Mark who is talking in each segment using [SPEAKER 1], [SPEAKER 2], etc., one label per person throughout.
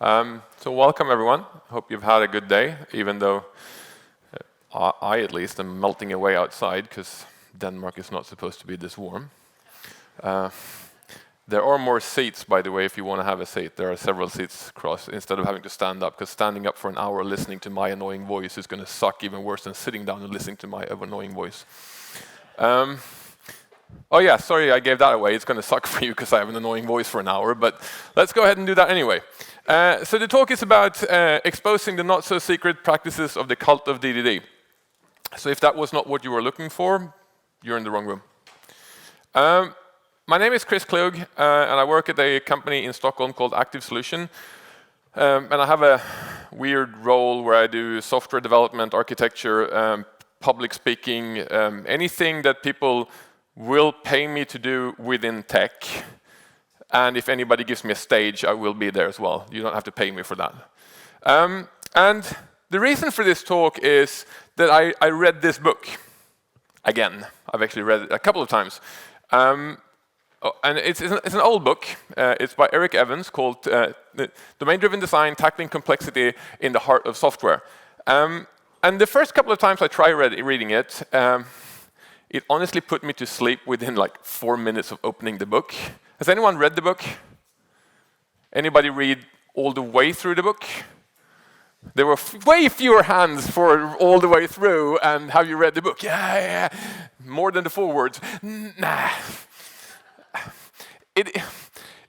[SPEAKER 1] So welcome everyone. Hope you've had a good day, even though I at least am melting away outside because Denmark is not supposed to be this warm. There are more seats, by the way, if you want to have a seat. There are several seats across instead of having to stand up, because standing up for an hour listening to my annoying voice is going to suck even worse than sitting down and listening to my annoying voice. Oh yeah, sorry I gave that away. It's going to suck for you because I have an annoying voice for an hour, but let's go ahead and do that anyway. So the talk is about exposing the not-so-secret practices of the cult of DDD. So if that was not what you were looking for, you're in the wrong room. My name is Klug, and I work at a company in Stockholm called Active Solution. And I have a weird role where I do software development, architecture, public speaking, anything that people will pay me to do within tech. And if anybody gives me a stage, I will be there as well. You don't have to pay me for that. And the reason for this talk is that I read this book again. I've actually read it a couple of times. And it's an old book. It's by Eric Evans called Domain-Driven Design, Tackling Complexity in the Heart of Software. And the first couple of times I tried reading it, it honestly put me to sleep within like 4 minutes of opening the book. Has anyone read the book? Anybody read all the way through the book? There were way fewer hands for all the way through, and have you read the book? Yeah. More than the forewords. Nah.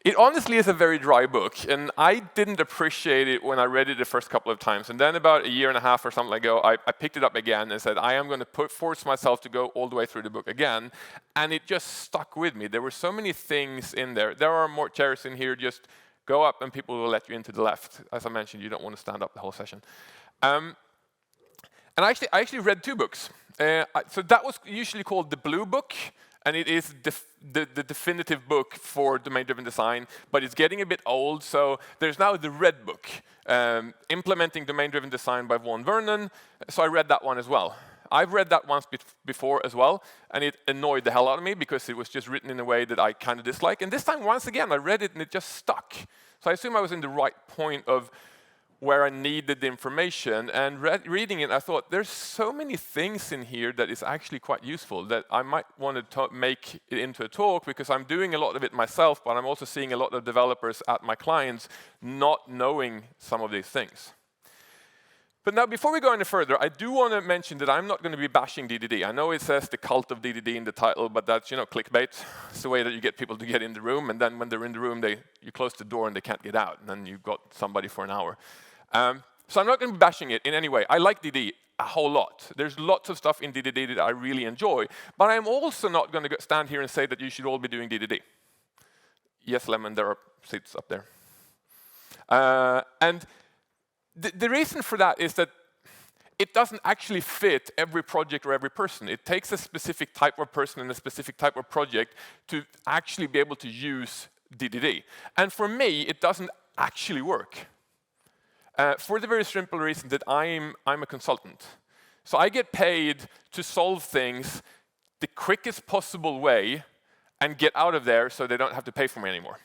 [SPEAKER 1] It honestly is a very dry book, and I didn't appreciate it when I read it the first couple of times. And then about a year and a half or something ago, I picked it up again and said, I am going to force myself to go all the way through the book again. And it just stuck with me. There were so many things in there. There are more chairs in here. Just go up and people will let you into the left. As I mentioned, you don't want to stand up the whole session. And I actually read 2 books. So that was usually called the Blue Book. And it is the definitive book for domain-driven design, but it's getting a bit old, so there's now the Red Book, Implementing Domain-Driven Design by Vaughan Vernon, so I read that one as well. I've read that once before as well, and it annoyed the hell out of me because it was just written in a way that I kind of dislike, and this time, once again, I read it and it just stuck. So I assume I was in the right point of where I needed the information, and reading it, I thought, there's so many things in here that is actually quite useful that I might want to make it into a talk because I'm doing a lot of it myself, but I'm also seeing a lot of developers at my clients not knowing some of these things. But now, before we go any further, I do want to mention that I'm not going to be bashing DDD. I know it says the cult of DDD in the title, but that's, clickbait. It's the way that you get people to get in the room, and then when they're in the room, you close the door and they can't get out, and then you've got somebody for an hour. So I'm not going to be bashing it in any way. I like DDD a whole lot. There's lots of stuff in DDD that I really enjoy, but I'm also not going to stand here and say that you should all be doing DDD. Yes, Lemon, there are seats up there. And the reason for that is that it doesn't actually fit every project or every person. It takes a specific type of person and a specific type of project to actually be able to use DDD. And for me, it doesn't actually work. For the very simple reason that I'm a consultant. So I get paid to solve things the quickest possible way and get out of there so they don't have to pay for me anymore.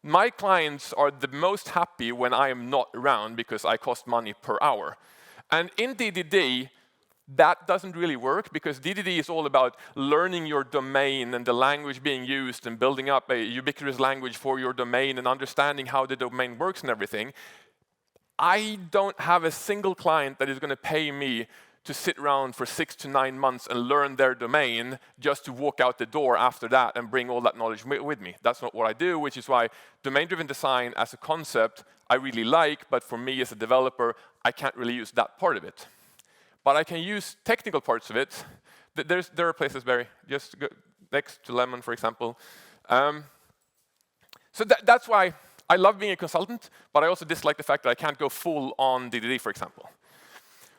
[SPEAKER 1] My clients are the most happy when I am not around because I cost money per hour. And in DDD, that doesn't really work because DDD is all about learning your domain and the language being used and building up a ubiquitous language for your domain and understanding how the domain works and everything. I don't have a single client that is going to pay me to sit around for 6 to 9 months and learn their domain just to walk out the door after that and bring all that knowledge with me. That's not what I do, which is why domain-driven design as a concept I really like, but for me as a developer, I can't really use that part of it. But I can use technical parts of it. There are places, Barry, just go next to Lemon, for example. So that's why I love being a consultant, but I also dislike the fact that I can't go full on DDD, for example.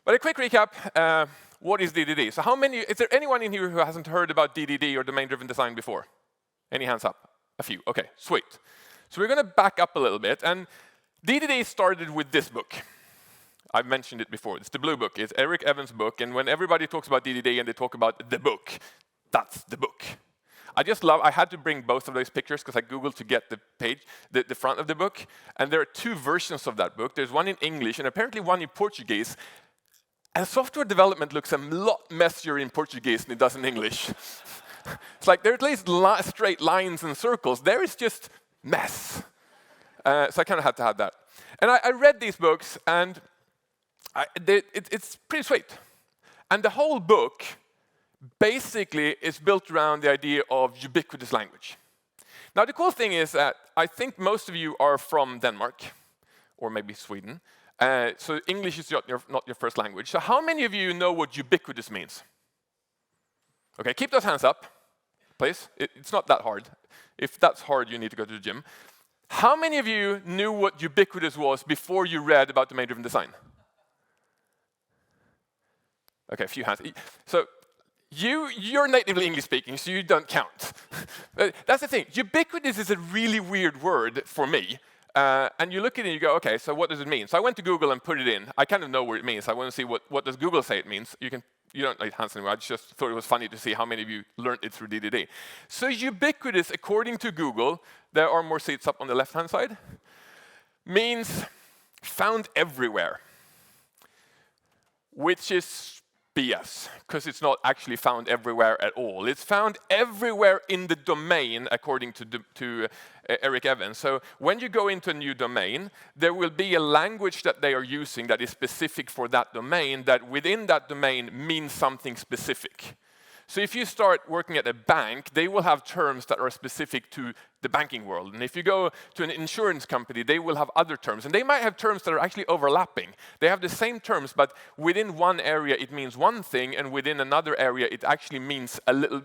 [SPEAKER 1] But a quick recap, what is DDD? So is there anyone in here who hasn't heard about DDD or domain-driven design before? Any hands up? A few, okay, sweet. So we're going to back up a little bit, and DDD started with this book. I've mentioned it before, it's the Blue Book, it's Eric Evans' book, and when everybody talks about DDD and they talk about the book, that's the book. I just love, I had to bring both of those pictures because I Googled to get the page, the front of the book. And there are two versions of that book. There's one in English and apparently one in Portuguese. And software development looks a lot messier in Portuguese than it does in English. It's like there are at least straight lines and circles. There is just mess. So I kind of had to have that. And I read these books, and it's pretty sweet. And the whole book basically is built around the idea of ubiquitous language. Now, the cool thing is that I think most of you are from Denmark, or maybe Sweden. So English is not your first language. So how many of you know what ubiquitous means? Okay, keep those hands up, please. It's not that hard. If that's hard, you need to go to the gym. How many of you knew what ubiquitous was before you read about domain-driven design? Okay, a few hands. So you're natively English speaking, so you don't count. That's the thing. Ubiquitous is a really weird word for me. And you look at it and you go, okay, so what does it mean? So I went to Google and put it in. I kind of know what it means. I want to see what does Google say it means. You don't need hands anymore. I just thought it was funny to see how many of you learned it through DDD. So ubiquitous, according to Google, there are more seats up on the left-hand side, means found everywhere, which is BS, because it's not actually found everywhere at all. It's found everywhere in the domain, according to Eric Evans. So when you go into a new domain, there will be a language that they are using that is specific for that domain, that within that domain means something specific. So if you start working at a bank, they will have terms that are specific to the banking world. And if you go to an insurance company, they will have other terms. And they might have terms that are actually overlapping. They have the same terms, but within one area it means one thing, and within another area it actually means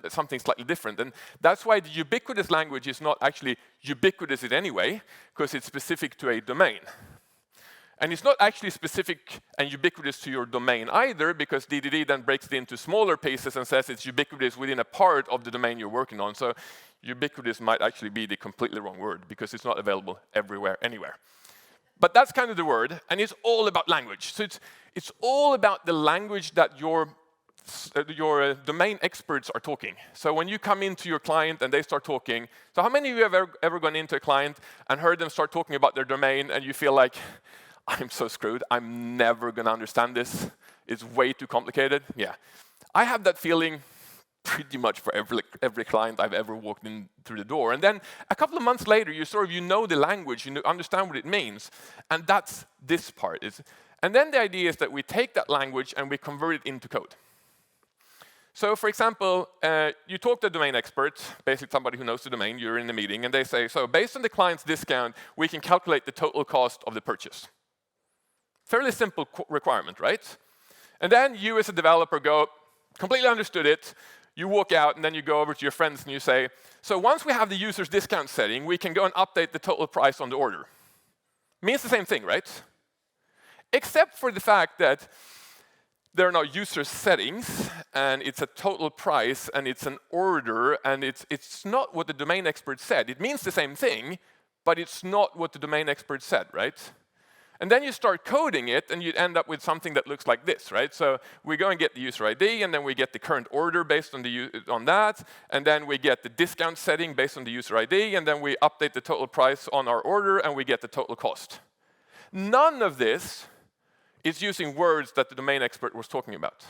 [SPEAKER 1] something slightly different. And that's why the ubiquitous language is not actually ubiquitous in any way, because it's specific to a domain. And it's not actually specific and ubiquitous to your domain either, because DDD then breaks it into smaller pieces and says it's ubiquitous within a part of the domain you're working on. So ubiquitous might actually be the completely wrong word, because it's not available everywhere, anywhere. But that's kind of the word, and it's all about language. So it's all about the language that your domain experts are talking. So when you come into your client and they start talking, so how many of you have ever gone into a client and heard them start talking about their domain, and you feel like, I'm so screwed, I'm never going to understand this. It's way too complicated. Yeah, I have that feeling pretty much for every client I've ever walked in through the door. And then a couple of months later, you know the language, you understand what it means. And that's this part. And then the idea is that we take that language and we convert it into code. So for example, you talk to a domain expert, basically somebody who knows the domain, you're in a meeting, and they say, so based on the client's discount, we can calculate the total cost of the purchase. Fairly simple requirement, right? And then you as a developer go, completely understood it, you walk out and then you go over to your friends and you say, so once we have the user's discount setting, we can go and update the total price on the order. Means the same thing, right? Except for the fact that there are now user settings, and it's a total price, and it's an order, and it's not what the domain expert said. It means the same thing, but it's not what the domain expert said, right? And then you start coding it, and you end up with something that looks like this, right? So we go and get the user ID, and then we get the current order based on that, and then we get the discount setting based on the user ID, and then we update the total price on our order, and we get the total cost. None of this is using words that the domain expert was talking about.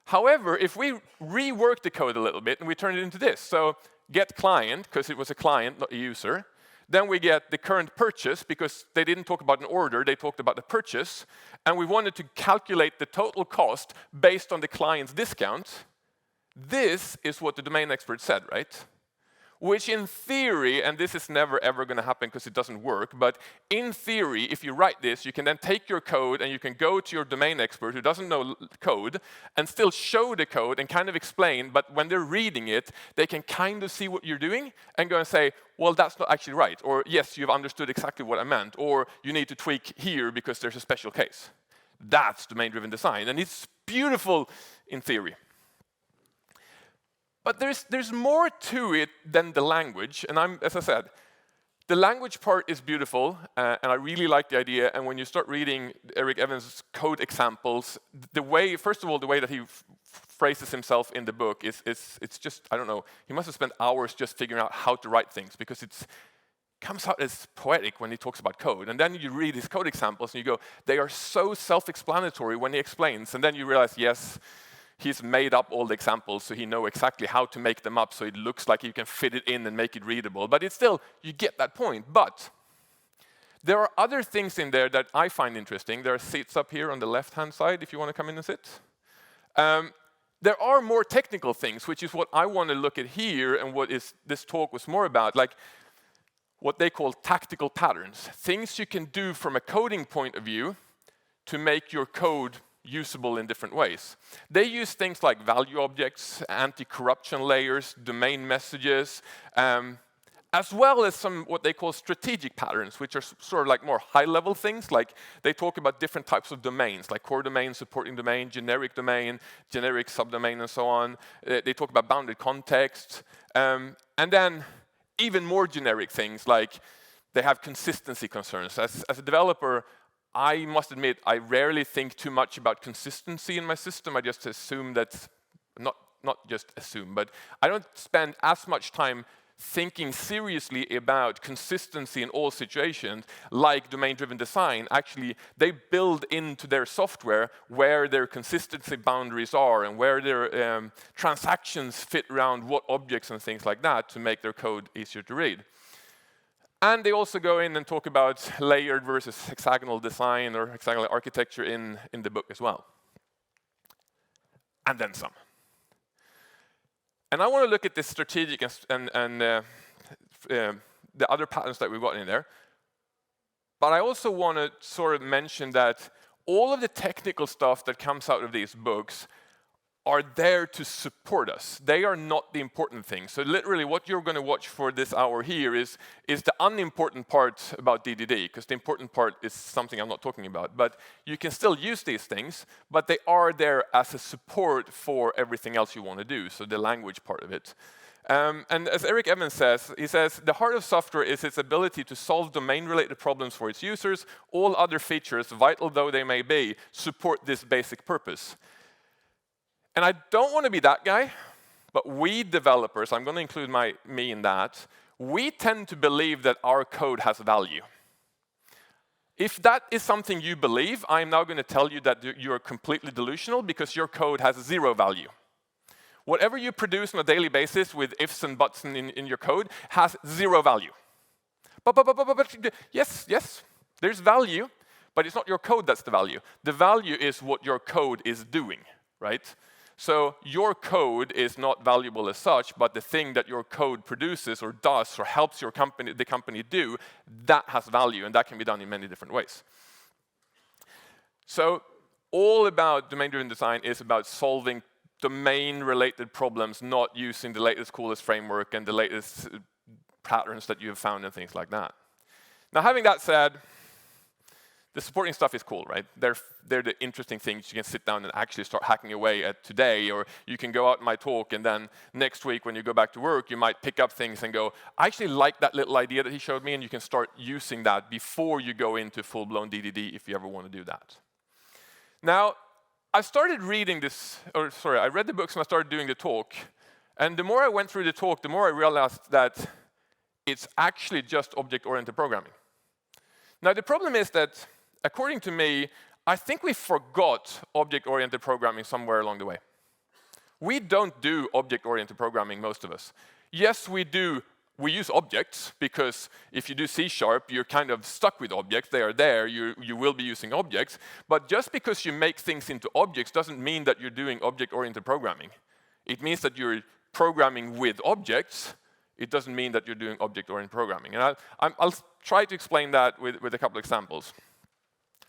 [SPEAKER 1] However, if we rework the code a little bit, and we turn it into this, so get client, because it was a client, not a user. Then we get the current purchase, because they didn't talk about an order, they talked about the purchase. And we wanted to calculate the total cost based on the client's discount. This is what the domain expert said, right? Which in theory, and this is never ever going to happen because it doesn't work, but in theory, if you write this, you can then take your code and you can go to your domain expert who doesn't know code and still show the code and kind of explain, but when they're reading it, they can kind of see what you're doing and go and say, well, that's not actually right, or yes, you've understood exactly what I meant, or you need to tweak here because there's a special case. That's domain-driven design, and it's beautiful in theory. But there's more to it than the language, and as I said, the language part is beautiful, and I really like the idea. And when you start reading Eric Evans' code examples, first of all, the way that he phrases himself in the book it's just, I don't know, he must have spent hours just figuring out how to write things, because it comes out as poetic when he talks about code. And then you read his code examples and you go, they are so self-explanatory when he explains, and then you realize, yes, he's made up all the examples so he knows exactly how to make them up so it looks like you can fit it in and make it readable. But it's still, you get that point. But there are other things in there that I find interesting. There are seats up here on the left-hand side if you want to come in and sit. There are more technical things, which is what I want to look at here, and what this talk was more about, like what they call tactical patterns. Things you can do from a coding point of view to make your code usable in different ways. They use things like value objects, anti-corruption layers, domain messages, as well as some what they call strategic patterns, which are sort of like more high-level things. Like they talk about different types of domains, like core domain, supporting domain, generic subdomain, and so on. They talk about bounded context, and then even more generic things, like they have consistency concerns. As a developer, I must admit, I rarely think too much about consistency in my system. I just assume that, not just assume, but I don't spend as much time thinking seriously about consistency in all situations like domain-driven design. Actually, they build into their software where their consistency boundaries are and where their transactions fit around what objects and things like that to make their code easier to read. And they also go in and talk about layered versus hexagonal design or hexagonal architecture in the book as well. And then some. And I want to look at this strategic and the other patterns that we've got in there. But I also want to sort of mention that all of the technical stuff that comes out of these books are there to support us. They are not the important thing. So literally what you're going to watch for this hour here is the unimportant part about DDD, because the important part is something I'm not talking about. But you can still use these things, but they are there as a support for everything else you want to do, so the language part of it. And as Eric Evans says, he says, the heart of software is its ability to solve domain-related problems for its users. All other features, vital though they may be, support this basic purpose. And I don't want to be that guy, but we developers, I'm going to include me in that, we tend to believe that our code has value. If that is something you believe, I'm now going to tell you that you're completely delusional, because your code has zero value. Whatever you produce on a daily basis with ifs and buts in your code has zero value. But yes, there's value, but it's not your code that's the value. The value is what your code is doing, right? So your code is not valuable as such, but the thing that your code produces or does or helps the company do, that has value, and that can be done in many different ways. So all about domain-driven design is about solving domain-related problems, not using the latest, coolest framework and the latest patterns that you have found and things like that. Now, having that said, the supporting stuff is cool, right? They're the interesting things you can sit down and actually start hacking away at today, or you can go out in my talk, and then next week when you go back to work, you might pick up things and go, I actually like that little idea that he showed me, and you can start using that before you go into full-blown DDD if you ever want to do that. Now, I started reading this, I read the books and I started doing the talk, and the more I went through the talk, the more I realized that it's actually just object-oriented programming. Now, the problem is that according to me, I think we forgot object-oriented programming somewhere along the way. We don't do object-oriented programming, most of us. Yes, we do. We use objects, because if you do C#, you're kind of stuck with objects. They are there. You will be using objects. But just because you make things into objects doesn't mean that you're doing object-oriented programming. It means that you're programming with objects. It doesn't mean that you're doing object-oriented programming. And I'll try to explain that with a couple examples.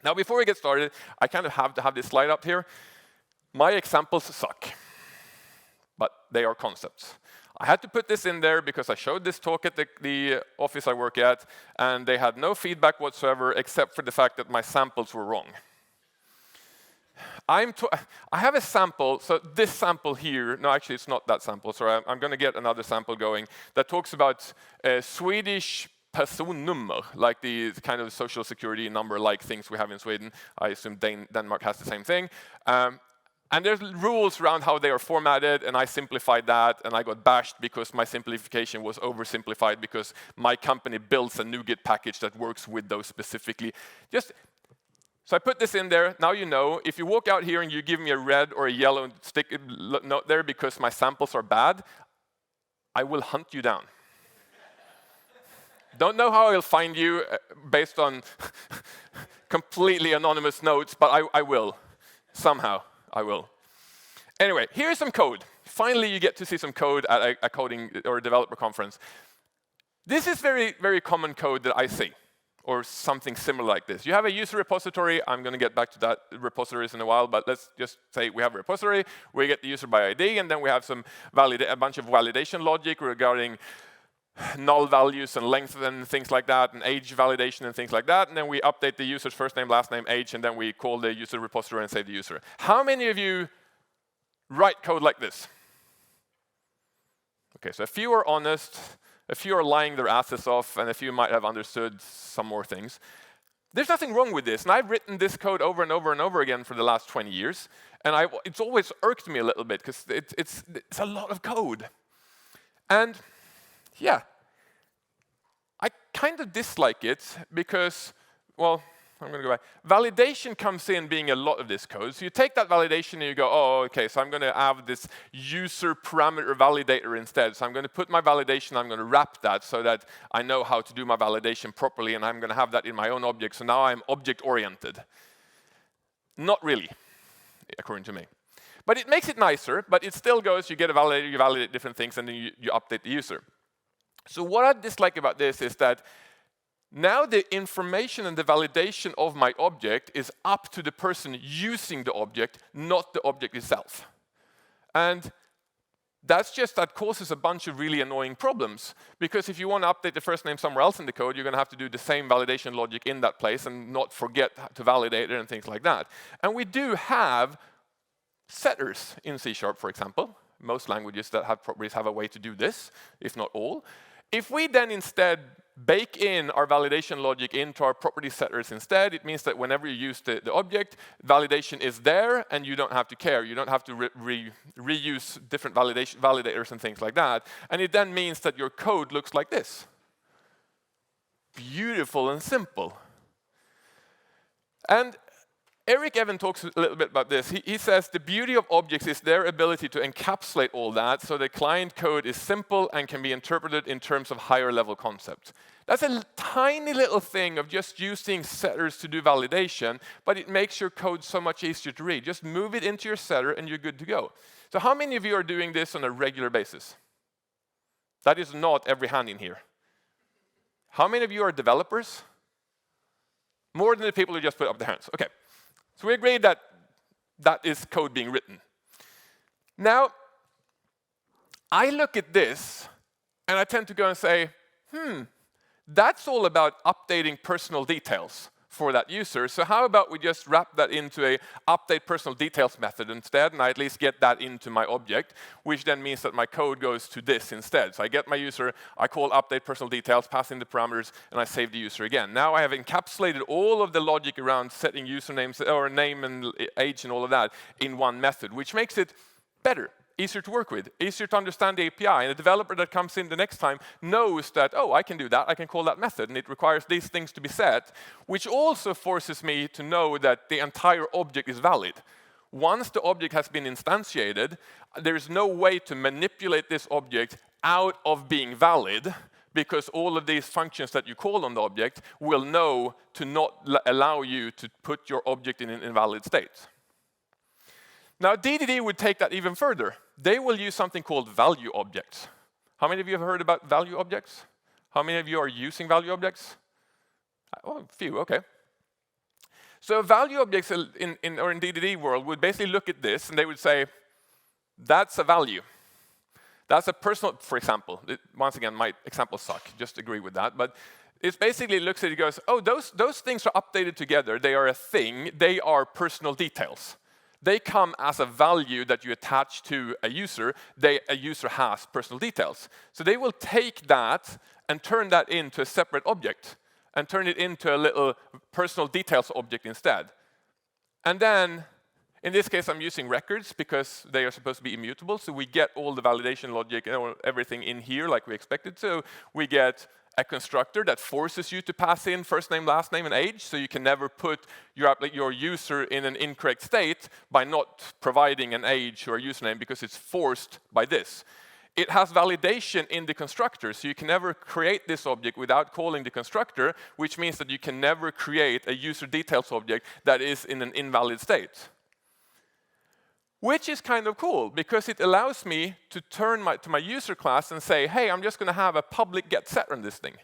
[SPEAKER 1] Now, before we get started, I kind of have to have this slide up here. My examples suck, but they are concepts. I had to put this in there because I showed this talk at the office I work at, and they had no feedback whatsoever except for the fact that my samples were wrong. I have a sample, so this sample here, no, actually it's not that sample, sorry, I'm going to get another sample going that talks about Swedish personnummer, like the kind of social security number-like things we have in Sweden. I assume Denmark has the same thing. And there's rules around how they are formatted, and I simplified that, and I got bashed because my simplification was oversimplified because my company builds a NuGet package that works with those specifically. So I put this in there. Now you know, if you walk out here and you give me a red or a yellow stick note there because my samples are bad, I will hunt you down. Don't know how I'll find you based on completely anonymous notes, but I will. Somehow, I will. Anyway, here's some code. Finally, you get to see some code at a coding or a developer conference. This is very, very common code that I see, or something similar like this. You have a user repository. I'm going to get back to that repositories in a while, but let's just say we have a repository. We get the user by ID, and then we have a bunch of validation logic regarding null values and length and things like that, and age validation and things like that. And then we update the user's first name, last name, age, and then we call the user repository and save the user. How many of you write code like this? Okay, so a few are honest, a few are lying their asses off, and a few might have understood some more things. There's nothing wrong with this, and I've written this code over and over and over again for the last 20 years, and it's always irked me a little bit because it's a lot of code. And yeah, I kind of dislike it because, well, I'm going to go back. Validation comes in being a lot of this code. So you take that validation and you go, oh, okay, so I'm going to have this user parameter validator instead. So I'm going to put my validation, I'm going to wrap that so that I know how to do my validation properly, and I'm going to have that in my own object. So now I'm object-oriented. Not really, according to me. But it makes it nicer, but it still goes, you get a validator, you validate different things, and then you update the user. So what I dislike about this is that now the information and the validation of my object is up to the person using the object, not the object itself. And that causes a bunch of really annoying problems. Because if you want to update the first name somewhere else in the code, you're going to have to do the same validation logic in that place and not forget to validate it and things like that. And we do have setters in C#, for example. Most languages that have properties have a way to do this, if not all. If we then instead bake in our validation logic into our property setters instead, it means that whenever you use the object, validation is there and you don't have to care. You don't have to reuse different validators and things like that. And it then means that your code looks like this. Beautiful and simple. And Eric Evan talks a little bit about this. He says the beauty of objects is their ability to encapsulate all that so the client code is simple and can be interpreted in terms of higher level concepts. That's a tiny little thing of just using setters to do validation, but it makes your code so much easier to read. Just move it into your setter and you're good to go. So how many of you are doing this on a regular basis? That is not every hand in here. How many of you are developers? More than the people who just put up their hands. Okay. So we agree that that is code being written. Now, I look at this, and I tend to go and say, that's all about updating personal details for that user. So how about we just wrap that into a update personal details method instead, and I at least get that into my object, which then means that my code goes to this instead. So I get my user, I call update personal details, pass in the parameters, and I save the user again. Now I have encapsulated all of the logic around setting usernames or name and age and all of that in one method, which makes it better. Easier to work with, easier to understand the API. And a developer that comes in the next time knows that, oh, I can do that, I can call that method, and it requires these things to be set, which also forces me to know that the entire object is valid. Once the object has been instantiated, there's no way to manipulate this object out of being valid, because all of these functions that you call on the object will know to not allow you to put your object in an invalid state. Now, DDD would take that even further. They will use something called value objects. How many of you have heard about value objects? How many of you are using value objects? Oh, a few, okay. So value objects in DDD world would basically look at this, and they would say, that's a value. That's a personal, for example. Once again, my examples suck, just agree with that. But it basically looks at it and goes, oh, those things are updated together. They are a thing. They are personal details. They come as a value that you attach to a user. A user has personal details. So they will take that and turn that into a separate object and turn it into a little personal details object instead. And then In this case, I'm using records because they are supposed to be immutable, so we get all the validation logic and everything in here like we expected. So we get a constructor that forces you to pass in first name, last name, and age, so you can never put your user in an incorrect state by not providing an age or a username because it's forced by this. It has validation in the constructor, so you can never create this object without calling the constructor, which means that you can never create a user details object that is in an invalid state. Which is kind of cool, because it allows me to turn to my user class and say, hey, I'm just going to have a public get set on this thing.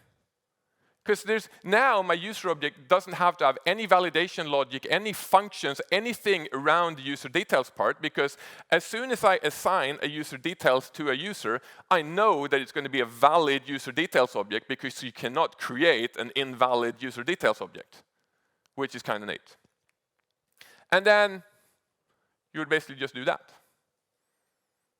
[SPEAKER 1] Because now my user object doesn't have to have any validation logic, any functions, anything around the user details part, because as soon as I assign a user details to a user, I know that it's going to be a valid user details object, because you cannot create an invalid user details object, which is kind of neat. And then you would basically just do that.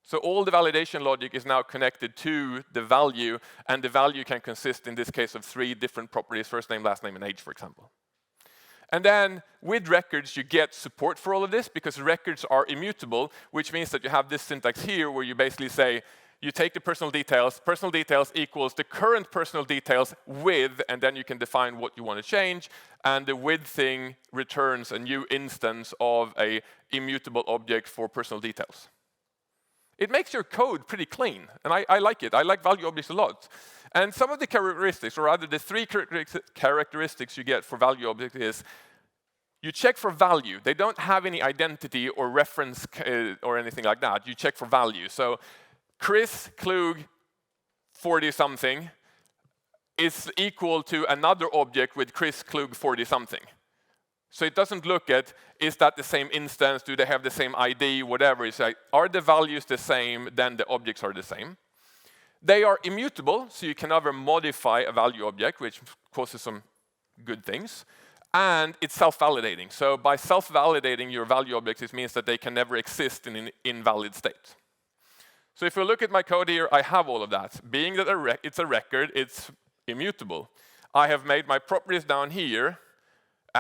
[SPEAKER 1] So all the validation logic is now connected to the value, and the value can consist, in this case, of 3 different properties: first name, last name, and age, for example. And then with records, you get support for all of this, because records are immutable, which means that you have this syntax here where you basically say, you take the personal details equals the current personal details with, and then you can define what you want to change, and the with thing returns a new instance of a immutable object for personal details. It makes your code pretty clean, and I like it. I like value objects a lot. And some of the characteristics, or rather the 3 characteristics you get for value objects is, you check for value. They don't have any identity or reference or anything like that. You check for value. So Chris Klug 40-something is equal to another object with Chris Klug 40-something. So it doesn't look at, is that the same instance, do they have the same ID, whatever. It's like, are the values the same, then the objects are the same. They are immutable, so you can never modify a value object, which causes some good things. And it's self-validating. So by self-validating your value objects, it means that they can never exist in an invalid state. So if you look at my code here, I have all of that. Being that it's a record, it's immutable. I have made my properties down here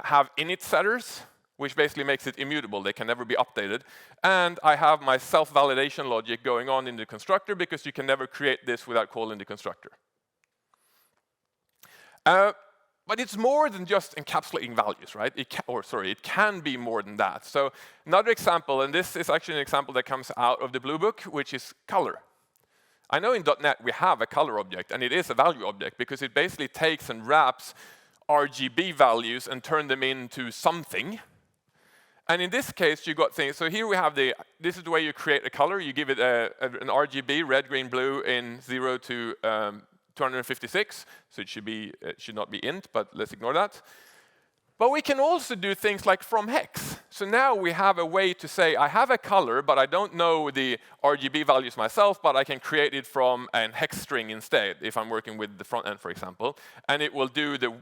[SPEAKER 1] have init setters, which basically makes it immutable. They can never be updated. And I have my self-validation logic going on in the constructor, because you can never create this without calling the constructor. But it's more than just encapsulating values, right? It can be more than that. So another example, and this is actually an example that comes out of the Blue Book, which is color. I know in .NET we have a color object, and it is a value object, because it basically takes and wraps RGB values and turn them into something. And in this case, you got things. So here we have this is the way you create a color. You give it an RGB, red, green, blue, in 0 to 256. So it should not be int, but let's ignore that. But we can also do things like from hex. So now we have a way to say, I have a color, but I don't know the RGB values myself, but I can create it from a hex string instead, if I'm working with the front end, for example. And it will do the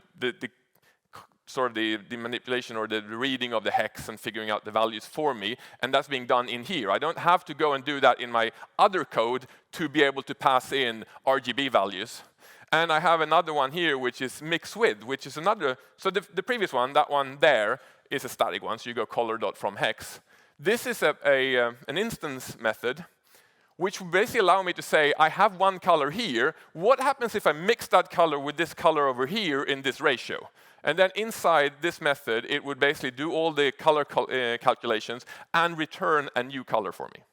[SPEAKER 1] manipulation or the reading of the hex and figuring out the values for me. And that's being done in here. I don't have to go and do that in my other code to be able to pass in RGB values. And I have another one here, which is mix with, which is another. So the previous one, that one there, is a static one. So you go color.fromHex. This is an instance method, which will basically allow me to say, I have one color here. What happens if I mix that color with this color over here in this ratio? And then inside this method, it would basically do all the color calculations and return a new color for me.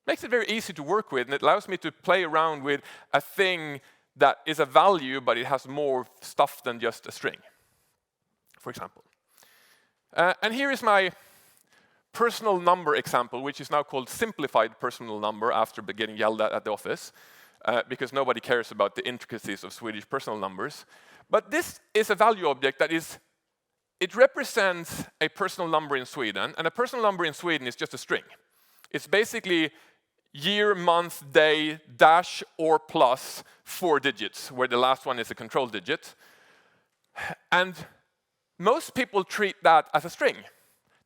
[SPEAKER 1] Makes it very easy to work with, and it allows me to play around with a thing that is a value, but it has more stuff than just a string, for example. And here is my personal number example, which is now called simplified personal number after getting yelled at the office, because nobody cares about the intricacies of Swedish personal numbers. But this is a value object that it represents a personal number in Sweden, and a personal number in Sweden is just a string. It's basically year, month, day, dash, or plus 4 digits, where the last one is a control digit. And most people treat that as a string.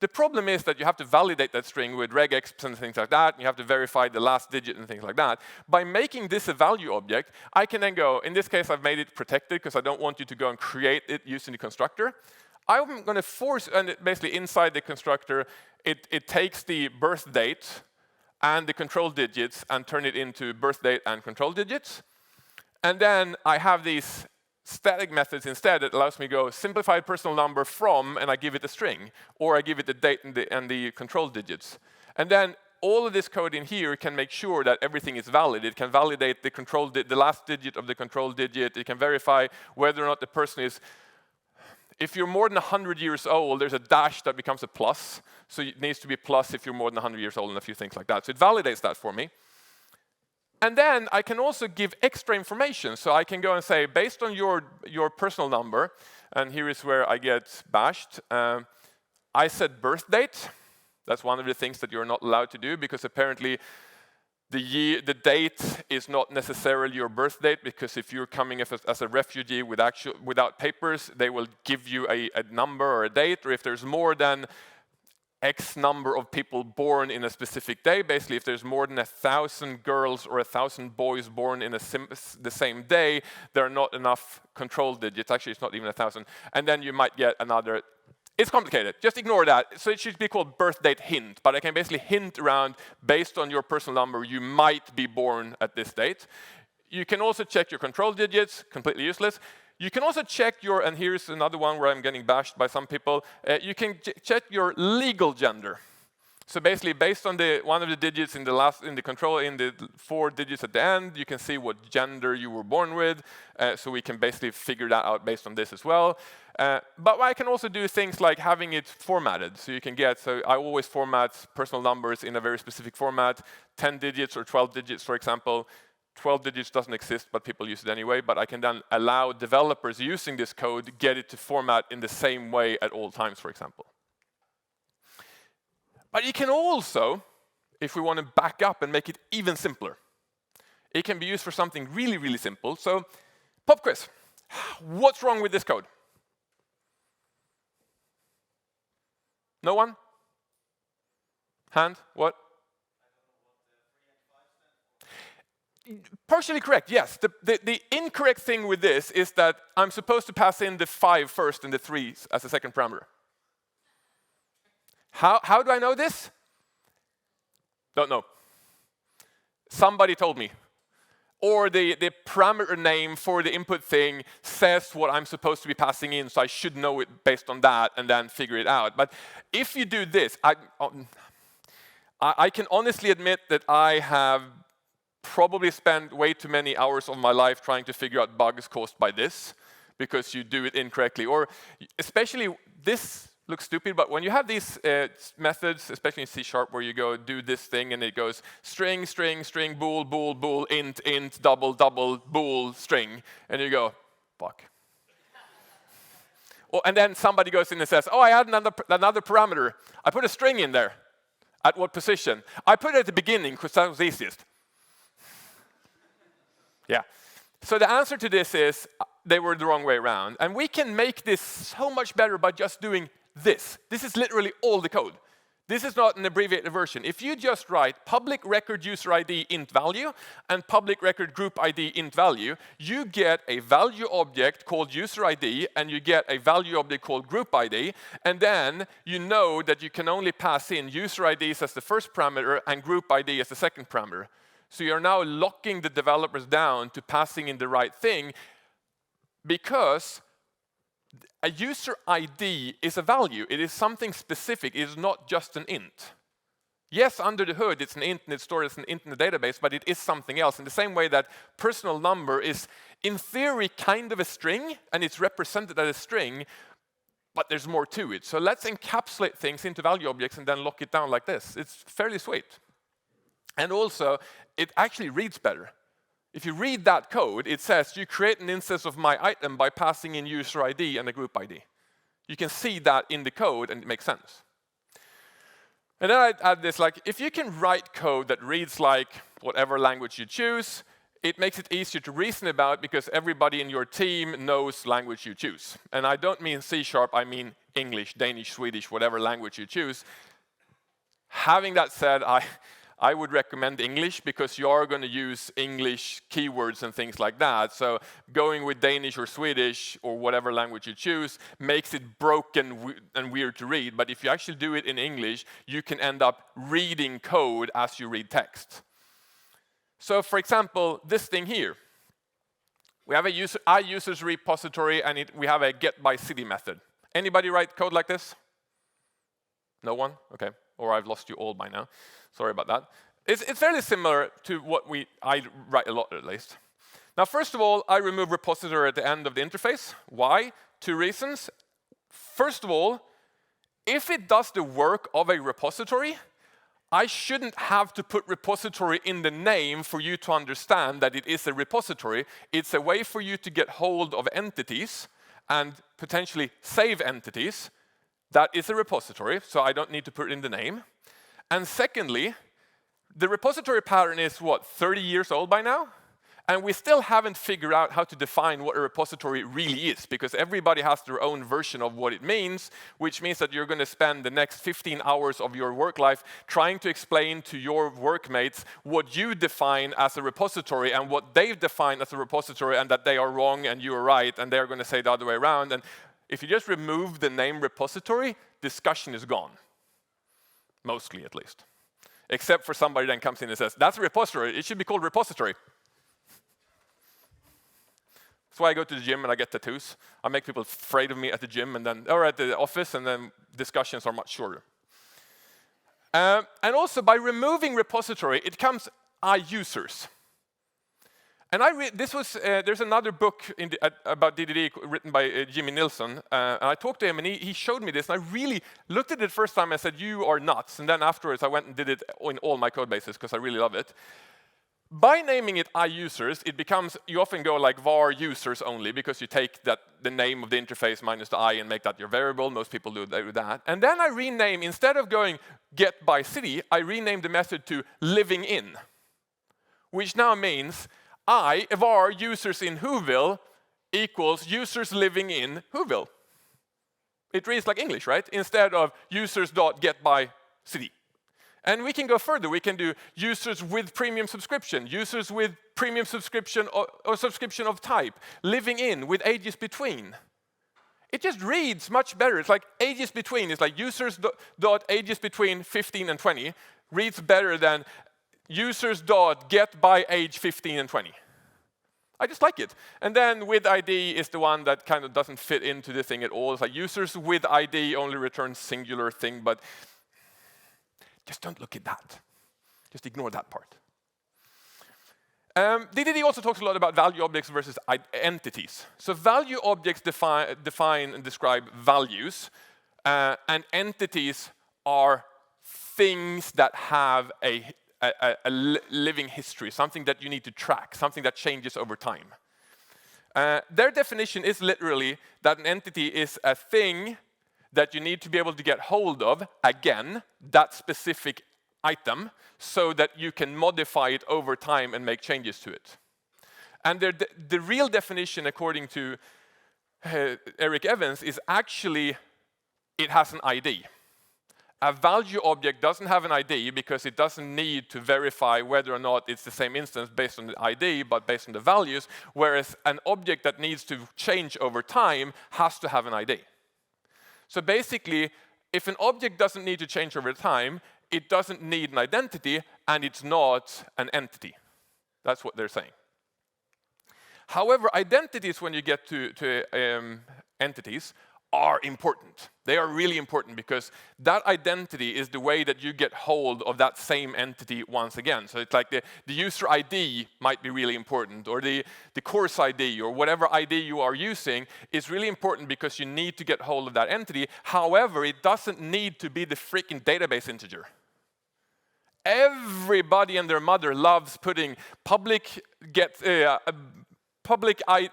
[SPEAKER 1] The problem is that you have to validate that string with regex and things like that, and you have to verify the last digit and things like that. By making this a value object, I can then go, in this case I've made it protected because I don't want you to go and create it using the constructor. I'm going to force, and basically inside the constructor, it takes the birth date and the control digits and turn it into birth date and control digits. And then I have these static methods instead that allows me to go simplified personal number from, and I give it a string, or I give it the date and the control digits. And then all of this code in here can make sure that everything is valid. It can validate the last digit of the control digit. It can verify whether or not the person is. If you're more than 100 years old, there's a dash that becomes a plus. So it needs to be plus if you're more than 100 years old and a few things like that. So it validates that for me. And then I can also give extra information. So I can go and say, based on your personal number, and here is where I get bashed, I said birth date. That's one of the things that you're not allowed to do, because apparently the date is not necessarily your birth date, because if you're coming as a refugee without papers, they will give you a number or a date, or if there's more than X number of people born in a specific day. Basically, if there's more than 1,000 girls or 1,000 boys born in the same day, there are not enough control digits. Actually, it's not even 1,000. And then you might get another. It's complicated. Just ignore that. So it should be called birth date hint. But I can basically hint around, based on your personal number, you might be born at this date. You can also check your control digits, completely useless. You can also check your, and here's another one where I'm getting bashed by some people, you can check your legal gender. So basically, based on one of the digits in the 4 digits at the end, you can see what gender you were born with. So we can basically figure that out based on this as well. But I can also do things like having it formatted. So you can so I always format personal numbers in a very specific format, 10 digits or 12 digits, for example. 12 digits doesn't exist, but people use it anyway. But I can then allow developers using this code get it to format in the same way at all times, for example. But you can also, if we want to back up and make it even simpler, it can be used for something really, really simple. So, pop quiz. What's wrong with this code? No one? Hand? What? Partially correct, yes. The incorrect thing with this is that I'm supposed to pass in the 5 first and the 3 as a second parameter. How do I know this? Don't know. Somebody told me. Or the parameter name for the input thing says what I'm supposed to be passing in, so I should know it based on that and then figure it out. But if you do this, I can honestly admit that I have probably spent way too many hours of my life trying to figure out bugs caused by this, because you do it incorrectly. Or especially, this looks stupid, but when you have these methods, especially in C# where you go do this thing and it goes string, string, string, bool, bool, bool, int, int, double, double, bool, string, and you go, fuck. And then somebody goes in and says, oh, I had another parameter. I put a string in there. At what position? I put it at the beginning because that was easiest. Yeah. So the answer to this is they were the wrong way around. And we can make this so much better by just doing this. This is literally all the code. This is not an abbreviated version. If you just write public record user ID int value and public record group ID int value, you get a value object called user ID and you get a value object called group ID, and then you know that you can only pass in user IDs as the first parameter and group ID as the second parameter. So you're now locking the developers down to passing in the right thing, because a user ID is a value. It is something specific. It is not just an int. Yes, under the hood, it's an int and it's stored as an int in the database, but it is something else. In the same way that personal number is, in theory, kind of a string, and it's represented as a string, but there's more to it. So let's encapsulate things into value objects and then lock it down like this. It's fairly sweet. And also, it actually reads better. If you read that code, it says you create an instance of my item by passing in user ID and a group ID. You can see that in the code and it makes sense. And then I add this, like, if you can write code that reads like whatever language you choose, it makes it easier to reason about because everybody in your team knows language you choose. And I don't mean C#, I mean English, Danish, Swedish, whatever language you choose. Having that said, I would recommend English because you are going to use English keywords and things like that. So going with Danish or Swedish or whatever language you choose makes it broken and weird to read. But if you actually do it in English, you can end up reading code as you read text. So for example, this thing here. We have a iUsers repository and we have a getByCity method. Anybody write code like this? No one? Okay. Or I've lost you all by now. Sorry about that. It's fairly similar to what I write a lot at least. Now, first of all, I remove repository at the end of the interface. Why? 2 reasons. First of all, if it does the work of a repository, I shouldn't have to put repository in the name for you to understand that it is a repository. It's a way for you to get hold of entities and potentially save entities. That is a repository, so I don't need to put it in the name. And secondly, the repository pattern is, what, 30 years old by now? And we still haven't figured out how to define what a repository really is, because everybody has their own version of what it means, which means that you're going to spend the next 15 hours of your work life trying to explain to your workmates what you define as a repository and what they've defined as a repository, and that they are wrong and you are right, and they're going to say the other way around. And if you just remove the name repository, discussion is gone. Mostly, at least. Except for somebody then comes in and says, that's a repository, it should be called repository. That's why I go to the gym and I get tattoos. I make people afraid of me at the gym or at the office, and then discussions are much shorter. And also, by removing repository, it comes iUsers. And there's another book about DDD written by Jimmy Nilsson, and I talked to him, and he showed me this, and I really looked at it first time and said, you are nuts. And then afterwards, I went and did it in all my code bases because I really love it. By naming it iUsers, it becomes, you often go like var users only, because you take the name of the interface minus the I and make that your variable. Most people do that. And then I rename, instead of going getByCity, I rename the method to living in, which now means var users in Whoville equals users living in Whoville. It reads like English, right? Instead of users.getByCity. And we can go further. We can do users with premium subscription, users with premium subscription or subscription of type, living in with ages between. It just reads much better. It's like ages between. It's like users.ages between 15 and 20 reads better than users.getByAge 15 and 20. I just like it. And then with ID is the one that kind of doesn't fit into the thing at all. It's like users with ID only returns singular thing, but just don't look at that. Just ignore that part. DDD also talks a lot about value objects versus entities. So value objects define and describe values, and entities are things that have a living history, something that you need to track, something that changes over time. Their definition is literally that an entity is a thing that you need to be able to get hold of, again, that specific item, so that you can modify it over time and make changes to it. And the real definition, according to Eric Evans, is actually it has an ID. A value object doesn't have an ID because it doesn't need to verify whether or not it's the same instance based on the ID, but based on the values, whereas an object that needs to change over time has to have an ID. So basically, if an object doesn't need to change over time, it doesn't need an identity, and it's not an entity. That's what they're saying. However, identities, when you get to entities, are important. They are really important because that identity is the way that you get hold of that same entity once again. So it's like the user ID might be really important, or the course ID, or whatever ID you are using is really important because you need to get hold of that entity. However, it doesn't need to be the freaking database integer. Everybody and their mother loves putting public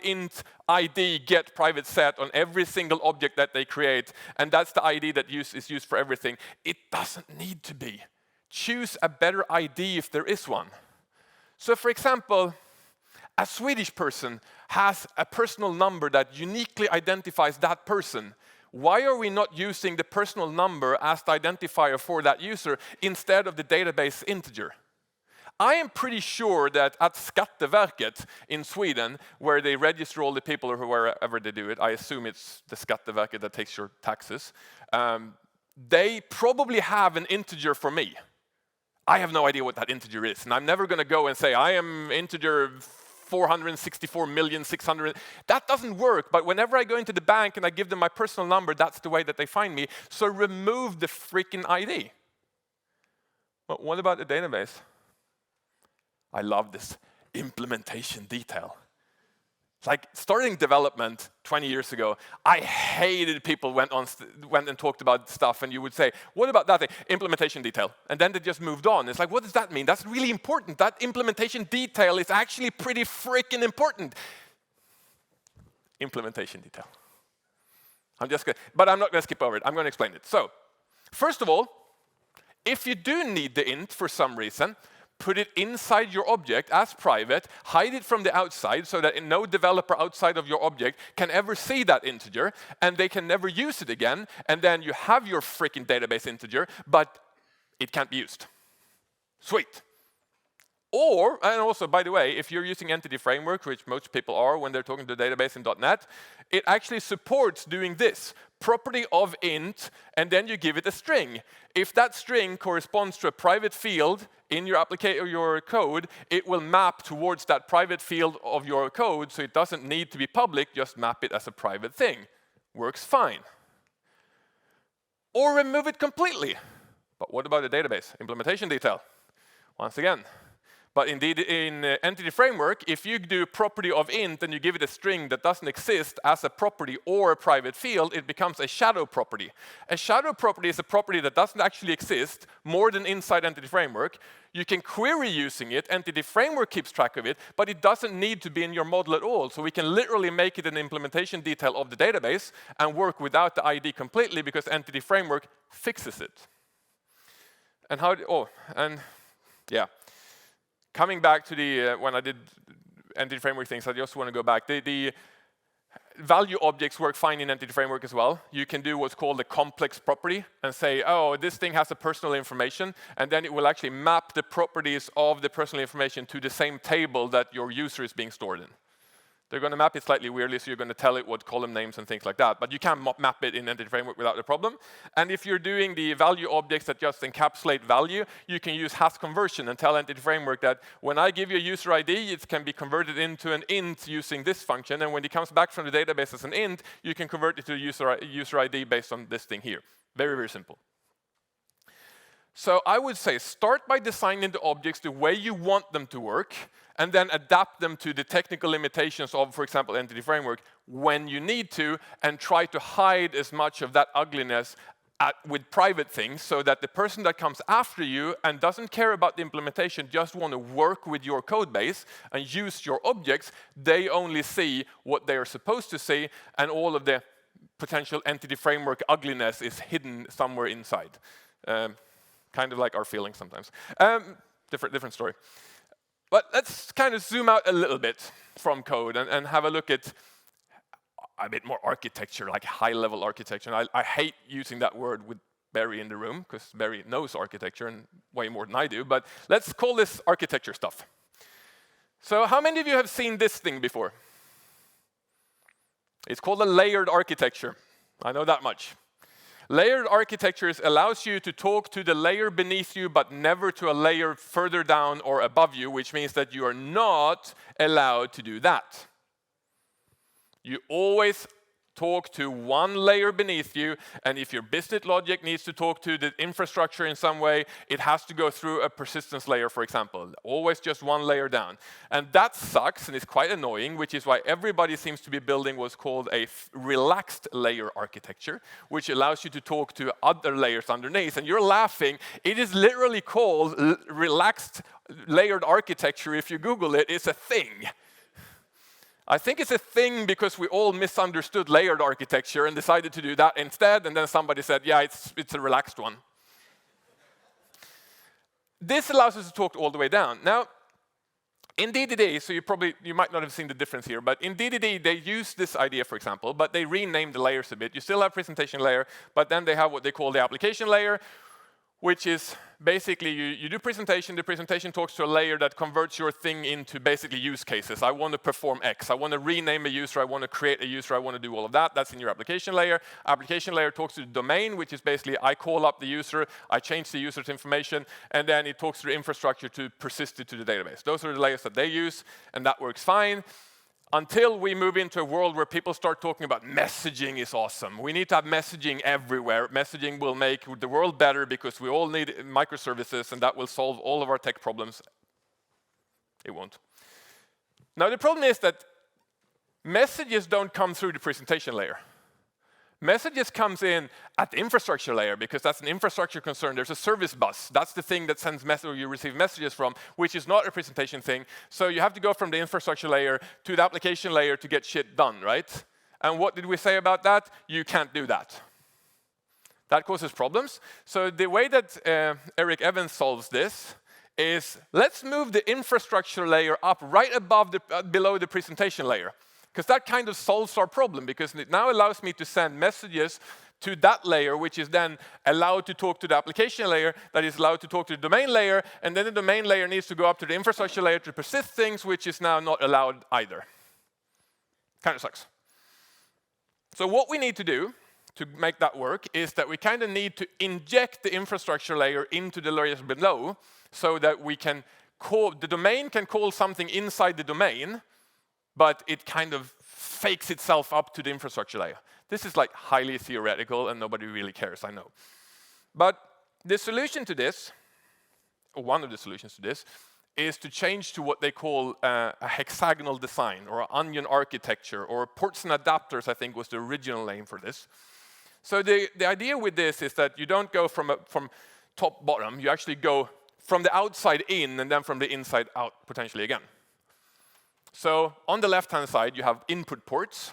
[SPEAKER 1] int ID get private set on every single object that they create, and that's the ID that is used for everything. It doesn't need to be. Choose a better ID if there is one. So for example, a Swedish person has a personal number that uniquely identifies that person. Why are we not using the personal number as the identifier for that user instead of the database integer? I am pretty sure that at Skatteverket in Sweden, where they register all the people or wherever they do it, I assume it's the Skatteverket that takes your taxes, they probably have an integer for me. I have no idea what that integer is, and I'm never going to go and say, I am integer 464,600,000. That doesn't work, but whenever I go into the bank and I give them my personal number, that's the way that they find me. So remove the freaking ID. But what about the database? I love this implementation detail. Like starting development 20 years ago, I hated people went and talked about stuff, and you would say, what about that thing? Implementation detail. And then they just moved on. It's like, what does that mean? That's really important. That implementation detail is actually pretty freaking important. Implementation detail. But I'm not going to skip over it. I'm going to explain it. So, first of all, if you do need the int for some reason, put it inside your object as private, hide it from the outside so that no developer outside of your object can ever see that integer, and they can never use it again, and then you have your freaking database integer, but it can't be used. Sweet. Or, and also, by the way, if you're using Entity Framework, which most people are when they're talking to the database in .NET, it actually supports doing this. Property of int, and then you give it a string. If that string corresponds to a private field in your application or your code, it will map towards that private field of your code, so it doesn't need to be public, just map it as a private thing. Works fine. Or remove it completely. But what about the database? Implementation detail. Once again. But indeed, in Entity Framework, if you do property of int and you give it a string that doesn't exist as a property or a private field, it becomes a shadow property. A shadow property is a property that doesn't actually exist more than inside Entity Framework. You can query using it, Entity Framework keeps track of it, but it doesn't need to be in your model at all. So we can literally make it an implementation detail of the database and work without the ID completely because Entity Framework fixes it. And yeah. Coming back to the, when I did Entity Framework things, I just want to go back. The value objects work fine in Entity Framework as well. You can do what's called a complex property and say, oh, this thing has a personal information, and then it will actually map the properties of the personal information to the same table that your user is being stored in. They're going to map it slightly weirdly, so you're going to tell it what column names and things like that. But you can map it in Entity Framework without a problem. And if you're doing the value objects that just encapsulate value, you can use hash conversion and tell Entity Framework that when I give you a user ID, it can be converted into an int using this function. And when it comes back from the database as an int, you can convert it to a user ID based on this thing here. Very, very simple. So I would say start by designing the objects the way you want them to work, and then adapt them to the technical limitations of, for example, Entity Framework when you need to, and try to hide as much of that ugliness with private things so that the person that comes after you and doesn't care about the implementation, just want to work with your code base and use your objects, they only see what they are supposed to see, and all of the potential Entity Framework ugliness is hidden somewhere inside. Kind of like our feelings sometimes. Different story. But let's kind of zoom out a little bit from code and have a look at a bit more architecture, like high-level architecture. And I hate using that word with Barry in the room, because Barry knows architecture and way more than I do. But let's call this architecture stuff. So how many of you have seen this thing before? It's called a layered architecture. I know that much. Layered architectures allows you to talk to the layer beneath you, but never to a layer further down or above you, which means that you are not allowed to do that. You always talk to one layer beneath you, and if your business logic needs to talk to the infrastructure in some way, it has to go through a persistence layer, for example. Always just one layer down. And that sucks, and it's quite annoying, which is why everybody seems to be building what's called a relaxed layer architecture, which allows you to talk to other layers underneath. And you're laughing. It is literally called relaxed layered architecture. If you Google it, it's a thing. I think it's a thing because we all misunderstood layered architecture and decided to do that instead, and then somebody said, yeah, it's a relaxed one. This allows us to talk all the way down. Now, in DDD, so you might not have seen the difference here, but in DDD, they use this idea, for example, but they renamed the layers a bit. You still have presentation layer, but then they have what they call the application layer, which is basically you do presentation, the presentation talks to a layer that converts your thing into basically use cases. I want to perform X, I want to rename a user, I want to create a user, I want to do all of that. That's in your application layer. Application layer talks to the domain, which is basically I call up the user, I change the user's information, and then it talks to the infrastructure to persist it to the database. Those are the layers that they use, and that works fine. Until we move into a world where people start talking about messaging is awesome. We need to have messaging everywhere. Messaging will make the world better because we all need microservices and that will solve all of our tech problems. It won't. Now the problem is that messages don't come through the presentation layer. Messages comes in at the infrastructure layer because that's an infrastructure concern. There's a service bus. That's the thing that sends messages, or you receive messages from, which is not a presentation thing. So you have to go from the infrastructure layer to the application layer to get shit done, right? And what did we say about that? You can't do that. That causes problems. So the way that Eric Evans solves this is let's move the infrastructure layer up right above below the presentation layer. Because that kind of solves our problem, because it now allows me to send messages to that layer, which is then allowed to talk to the application layer, that is allowed to talk to the domain layer, and then the domain layer needs to go up to the infrastructure layer to persist things, which is now not allowed either. Kind of sucks. So what we need to do to make that work is that we kind of need to inject the infrastructure layer into the layers below, so that we can call, the domain can call something inside the domain, but it kind of fakes itself up to the infrastructure layer. This is like highly theoretical and nobody really cares, I know. But the solution to this, or one of the solutions to this, is to change to what they call a hexagonal design or an onion architecture, or ports and adapters, I think was the original name for this. So the idea with this is that you don't go from top bottom, you actually go from the outside in and then from the inside out potentially again. So on the left-hand side, you have input ports.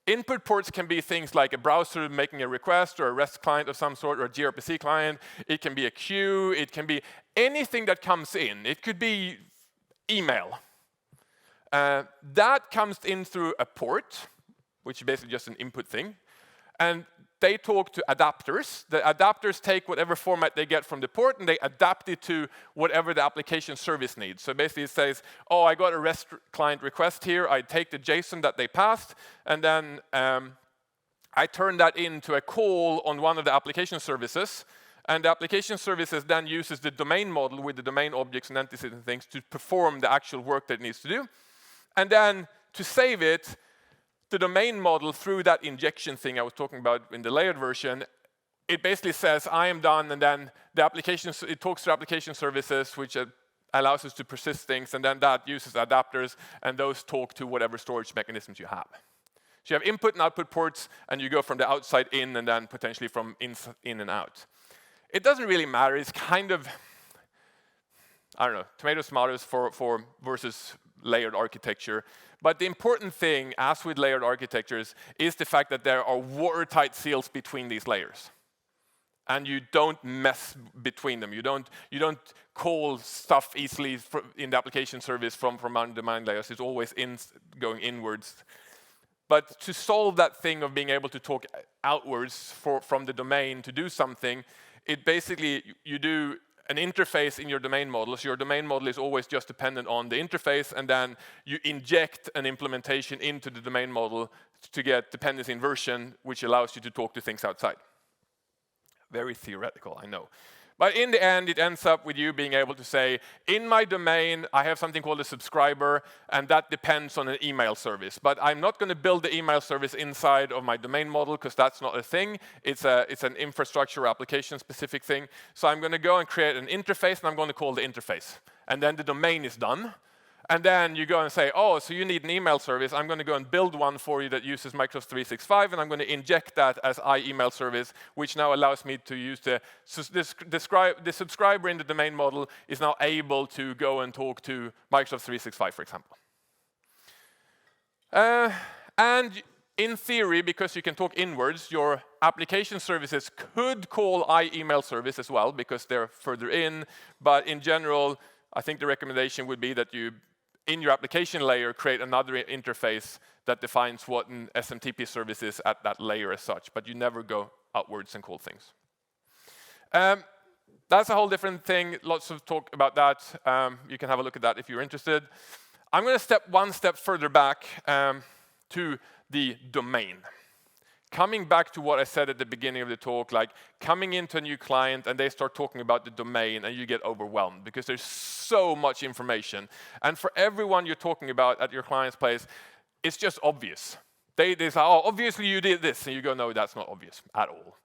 [SPEAKER 1] Input ports can be things like a browser making a request, or a REST client of some sort, or a gRPC client. It can be a queue. It can be anything that comes in. It could be email. That comes in through a port, which is basically just an input thing. And they talk to adapters. The adapters take whatever format they get from the port and they adapt it to whatever the application service needs. So basically it says, oh, I got a REST client request here. I take the JSON that they passed, and then I turn that into a call on one of the application services. And the application services then uses the domain model with the domain objects and entities and things to perform the actual work that it needs to do. And then to save it, the domain model, through that injection thing I was talking about in the layered version, it basically says, I am done, and then the application, it talks to application services, which allows us to persist things, and then that uses adapters, and those talk to whatever storage mechanisms you have. So you have input and output ports, and you go from the outside in, and then potentially from in and out. It doesn't really matter. It's kind of, I don't know, tomatoes for versus layered architecture. But the important thing, as with layered architectures, is the fact that there are watertight seals between these layers. And you don't mess between them. You don't call stuff easily in the application service from the domain layers. It's always going inwards. But to solve that thing of being able to talk outwards from the domain to do something, it basically, you do an interface in your domain model. So your domain model is always just dependent on the interface, and then you inject an implementation into the domain model to get dependency inversion, which allows you to talk to things outside. Very theoretical, I know. But in the end, it ends up with you being able to say, in my domain, I have something called a subscriber, and that depends on an email service. But I'm not going to build the email service inside of my domain model, because that's not a thing. It's an infrastructure application-specific thing. So I'm going to go and create an interface, and I'm going to call the interface. And then the domain is done. And then you go and say, oh, so you need an email service. I'm going to go and build one for you that uses Microsoft 365, and I'm going to inject that as email service, which now allows me to use the subscriber in the domain model is now able to go and talk to Microsoft 365, for example. And in theory, because you can talk inwards, your application services could call email service as well, because they're further in. But in general, I think the recommendation would be that you, in your application layer, create another interface that defines what an SMTP service is at that layer as such, but you never go outwards and call things. That's a whole different thing. Lots of talk about that. You can have a look at that if you're interested. I'm going to step one step further back to the domain. Coming back to what I said at the beginning of the talk, like coming into a new client and they start talking about the domain and you get overwhelmed because there's so much information. And for everyone you're talking about at your client's place, it's just obvious. They say, oh, obviously you did this. And you go, no, that's not obvious at all.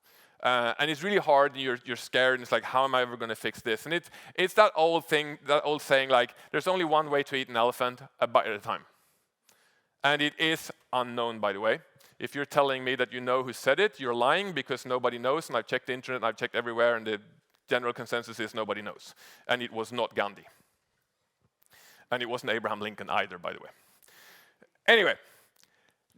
[SPEAKER 1] And it's really hard, and you're scared, and it's like, how am I ever going to fix this? And it's that old thing, that old saying, like, there's only one way to eat an elephant, a bite at a time. And it is unknown, by the way. If you're telling me that you know who said it, you're lying, because nobody knows, and I've checked the internet, and I've checked everywhere, and the general consensus is nobody knows. And it was not Gandhi. And it wasn't Abraham Lincoln either, by the way. Anyway.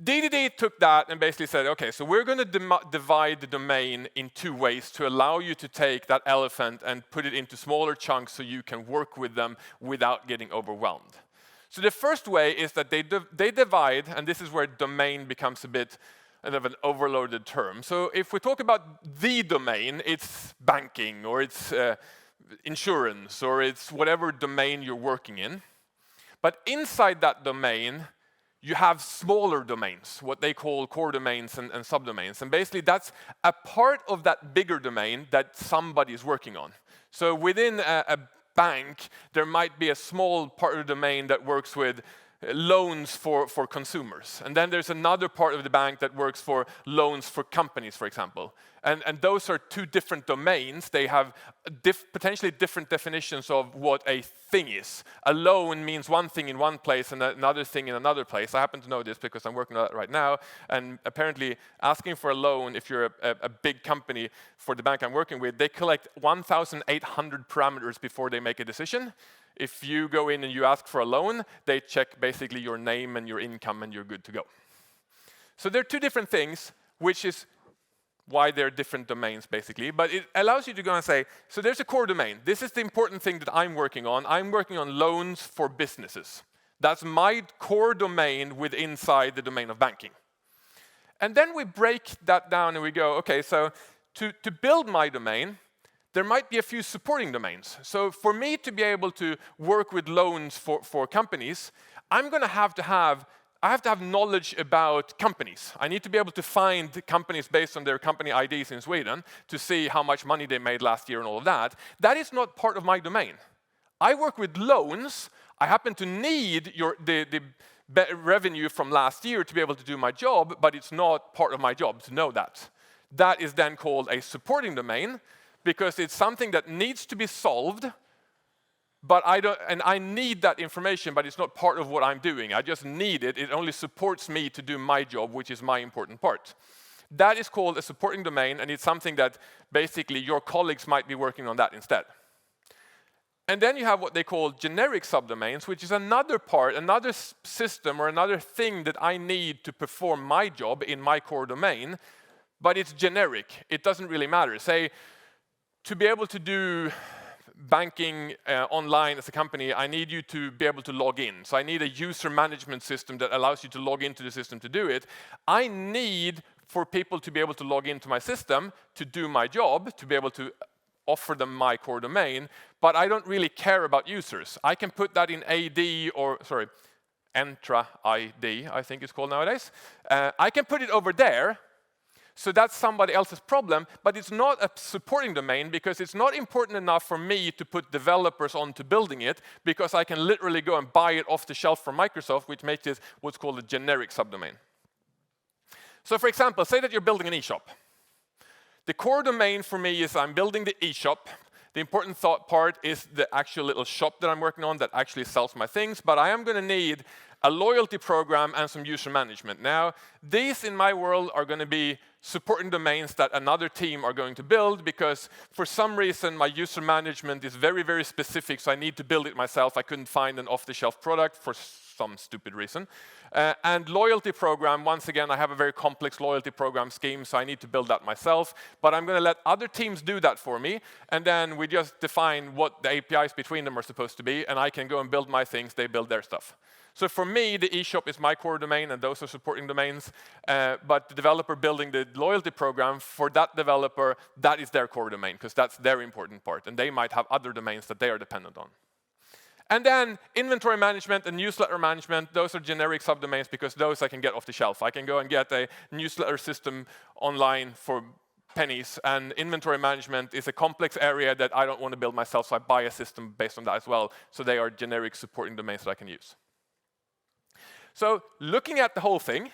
[SPEAKER 1] DDD took that and basically said, okay, so we're going to divide the domain in two ways to allow you to take that elephant and put it into smaller chunks so you can work with them without getting overwhelmed. So the first way is that they divide, and this is where domain becomes a bit of an overloaded term. So if we talk about the domain, it's banking, or it's insurance, or it's whatever domain you're working in. But inside that domain, you have smaller domains, what they call core domains and subdomains. And basically, that's a part of that bigger domain that somebody is working on. So within a bank, there might be a small part of the domain that works with loans for consumers. And then there's another part of the bank that works for loans for companies, for example. And those are two different domains. They have potentially different definitions of what a thing is. A loan means one thing in one place and another thing in another place. I happen to know this because I'm working on that right now. And apparently, asking for a loan, if you're a big company for the bank I'm working with, they collect 1,800 parameters before they make a decision. If you go in and you ask for a loan, they check basically your name and your income, and you're good to go. So there are two different things, which is why they're different domains, basically. But it allows you to go and say, so there's a core domain. This is the important thing that I'm working on. I'm working on loans for businesses. That's my core domain inside the domain of banking. And then we break that down and we go, okay, so to build my domain, there might be a few supporting domains. So for me to be able to work with loans for companies, I'm going to have knowledge about companies. I need to be able to find companies based on their company IDs in Sweden to see how much money they made last year and all of that. That is not part of my domain. I work with loans. I happen to need the revenue from last year to be able to do my job, but it's not part of my job to know that. That is then called a supporting domain, because it's something that needs to be solved, but I need that information, but it's not part of what I'm doing. I just need it. It only supports me to do my job, which is my important part. That is called a supporting domain, and it's something that basically your colleagues might be working on that instead. And then you have what they call generic subdomains, which is another part, another system or another thing that I need to perform my job in my core domain, but it's generic. It doesn't really matter. Say, to be able to do banking online as a company, I need you to be able to log in. So I need a user management system that allows you to log into the system to do it. I need for people to be able to log into my system to do my job, to be able to offer them my core domain, but I don't really care about users. I can put that in Entra ID, I think it's called nowadays. I can put it over there. So that's somebody else's problem, but it's not a supporting domain because it's not important enough for me to put developers onto building it, because I can literally go and buy it off the shelf from Microsoft, which makes it what's called a generic subdomain. So for example, say that you're building an e-shop. The core domain for me is I'm building the e-shop. The important part is the actual little shop that I'm working on that actually sells my things, but I am going to need a loyalty program and some user management. Now, these in my world are going to be supporting domains that another team are going to build, because for some reason my user management is very, very specific, so I need to build it myself. I couldn't find an off-the-shelf product for some stupid reason. And loyalty program, once again, I have a very complex loyalty program scheme, so I need to build that myself. But I'm going to let other teams do that for me, and then we just define what the APIs between them are supposed to be, and I can go and build my things, they build their stuff. So for me, the eShop is my core domain, and those are supporting domains. But the developer building the loyalty program for that developer, that is their core domain, because that's their important part, and they might have other domains that they are dependent on. And then inventory management and newsletter management, those are generic subdomains because those I can get off the shelf. I can go and get a newsletter system online for pennies, and inventory management is a complex area that I don't want to build myself, so I buy a system based on that as well. So they are generic supporting domains that I can use. So looking at the whole thing,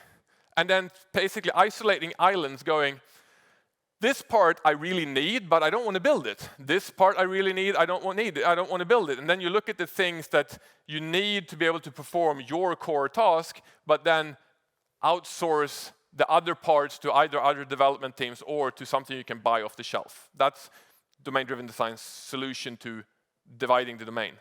[SPEAKER 1] and then basically isolating islands going, this part I really need, but I don't want to build it. This part I really need, I don't want to build it. And then you look at the things that you need to be able to perform your core task, but then outsource the other parts to either other development teams or to something you can buy off the shelf. That's domain-driven design's solution to dividing the domain.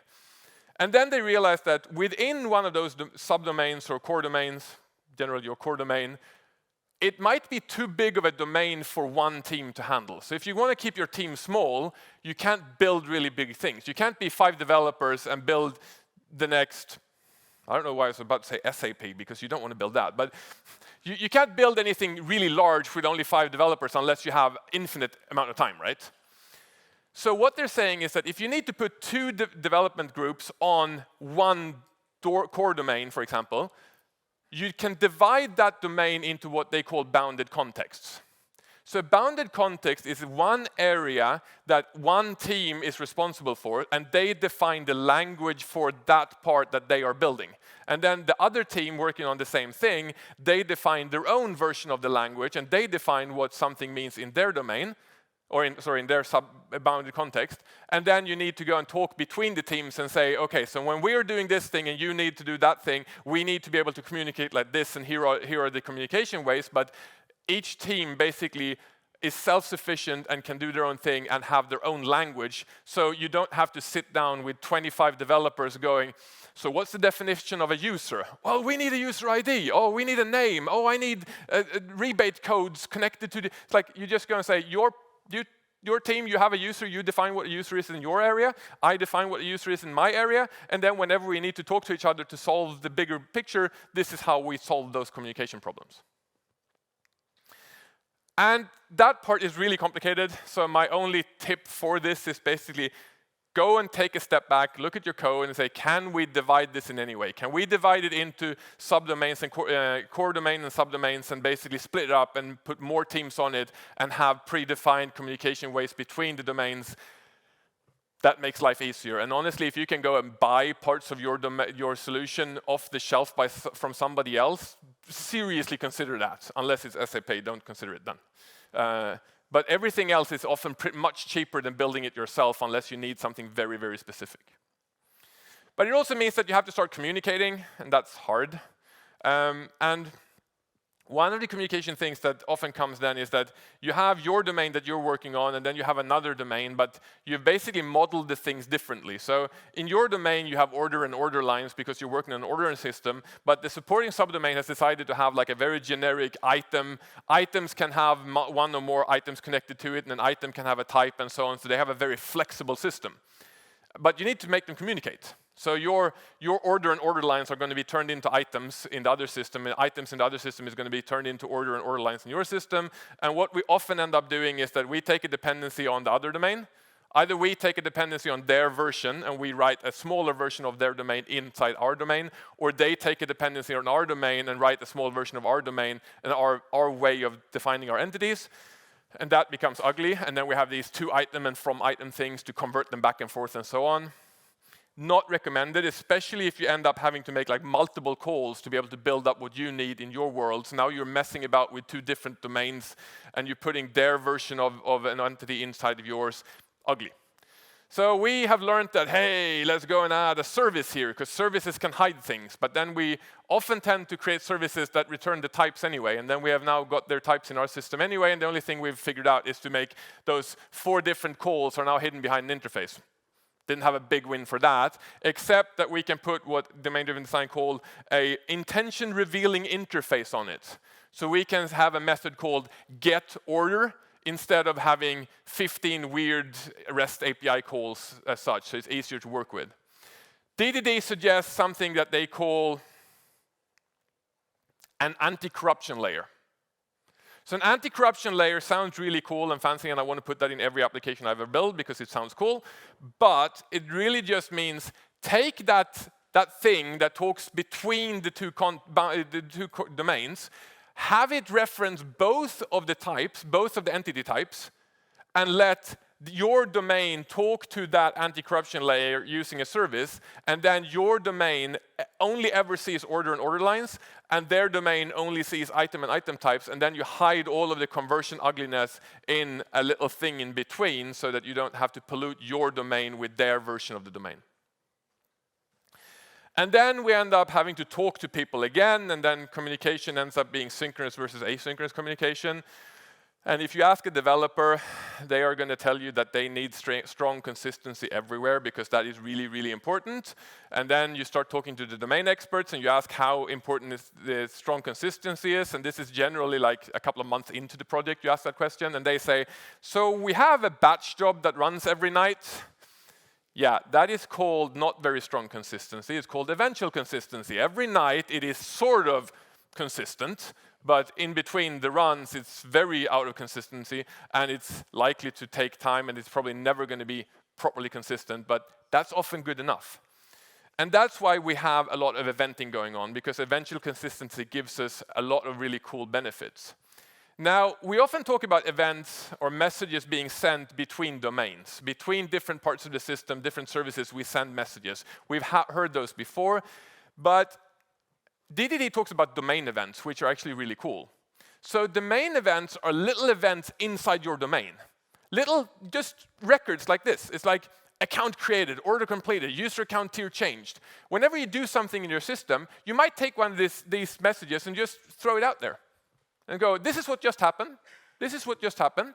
[SPEAKER 1] And then they realized that within one of those subdomains or core domains, generally your core domain, it might be too big of a domain for one team to handle. So if you want to keep your team small, you can't build really big things. You can't be 5 developers and build the next, I don't know why I was about to say SAP, because you don't want to build that, but you can't build anything really large with only 5 developers unless you have infinite amount of time, right? So what they're saying is that if you need to put 2 development groups on one core domain, for example, you can divide that domain into what they call bounded contexts. So bounded context is one area that one team is responsible for, and they define the language for that part that they are building. And then the other team working on the same thing, they define their own version of the language, and they define what something means in their domain, or in their bounded context. And then you need to go and talk between the teams and say, okay, so when we're doing this thing and you need to do that thing, we need to be able to communicate like this, and here are the communication ways. But each team basically is self-sufficient and can do their own thing and have their own language. So you don't have to sit down with 25 developers going, so what's the definition of a user? Well, we need a user ID. Oh, we need a name. Oh, I need rebate codes connected to the... It's like you just go and say, your team, you have a user, you define what a user is in your area, I define what a user is in my area, and then whenever we need to talk to each other to solve the bigger picture, this is how we solve those communication problems. And that part is really complicated, so my only tip for this is basically go and take a step back, look at your code and say, can we divide this in any way? Can we divide it into subdomains and core domain and subdomains and basically split it up and put more teams on it and have predefined communication ways between the domains? That makes life easier. And honestly, if you can go and buy parts of your solution off the shelf from somebody else, seriously consider that. Unless it's SAP, don't consider it done. But everything else is often much cheaper than building it yourself unless you need something very, very specific. But it also means that you have to start communicating, and that's hard. And one of the communication things that often comes then is that you have your domain that you're working on, and then you have another domain, but you've basically modeled the things differently. So in your domain, you have order and order lines because you're working on an ordering system, but the supporting subdomain has decided to have like a very generic item. Items can have one or more items connected to it, and an item can have a type and so on, so they have a very flexible system. But you need to make them communicate. So your order and order lines are going to be turned into items in the other system, and items in the other system is going to be turned into order and order lines in your system. And what we often end up doing is that we take a dependency on the other domain. Either we take a dependency on their version and we write a smaller version of their domain inside our domain, or they take a dependency on our domain and write a small version of our domain and our way of defining our entities. And that becomes ugly, and then we have these 2 item and from item things to convert them back and forth and so on. Not recommended, especially if you end up having to make like multiple calls to be able to build up what you need in your world. So now you're messing about with 2 different domains and you're putting their version of an entity inside of yours. Ugly. So we have learned that, hey, let's go and add a service here, because services can hide things. But then we often tend to create services that return the types anyway. And then we have now got their types in our system anyway. And the only thing we've figured out is to make those 4 different calls are now hidden behind an interface. Didn't have a big win for that, except that we can put what domain-driven design called a intention-revealing interface on it. So we can have a method called getOrder instead of having 15 weird REST API calls as such, so it's easier to work with. DDD suggests something that they call an anti-corruption layer. So an anti-corruption layer sounds really cool and fancy, and I want to put that in every application I've ever built because it sounds cool. But it really just means take that thing that talks between the two domains, have it reference both of the types, both of the entity types, and let your domain talk to that anti-corruption layer using a service, and then your domain only ever sees order and order lines, and their domain only sees item and item types, and then you hide all of the conversion ugliness in a little thing in between so that you don't have to pollute your domain with their version of the domain. And then we end up having to talk to people again, and then communication ends up being synchronous versus asynchronous communication. And if you ask a developer, they are going to tell you that they need strong consistency everywhere because that is really, really important. And then you start talking to the domain experts and you ask how important the strong consistency is. And this is generally like a couple of months into the project you ask that question. And they say, so we have a batch job that runs every night. Yeah, that is called not very strong consistency. It's called eventual consistency. Every night it is sort of consistent, but in between the runs, it's very out of consistency, and it's likely to take time, and it's probably never going to be properly consistent, but that's often good enough. And that's why we have a lot of eventing going on, because eventual consistency gives us a lot of really cool benefits. Now, we often talk about events or messages being sent between domains, between different parts of the system, different services, we send messages. We've heard those before, but DDD talks about domain events, which are actually really cool. So domain events are little events inside your domain. Little, just records like this. It's like account created, order completed, user account tier changed. Whenever you do something in your system, you might take one of these messages and just throw it out there. And go, this is what just happened. This is what just happened.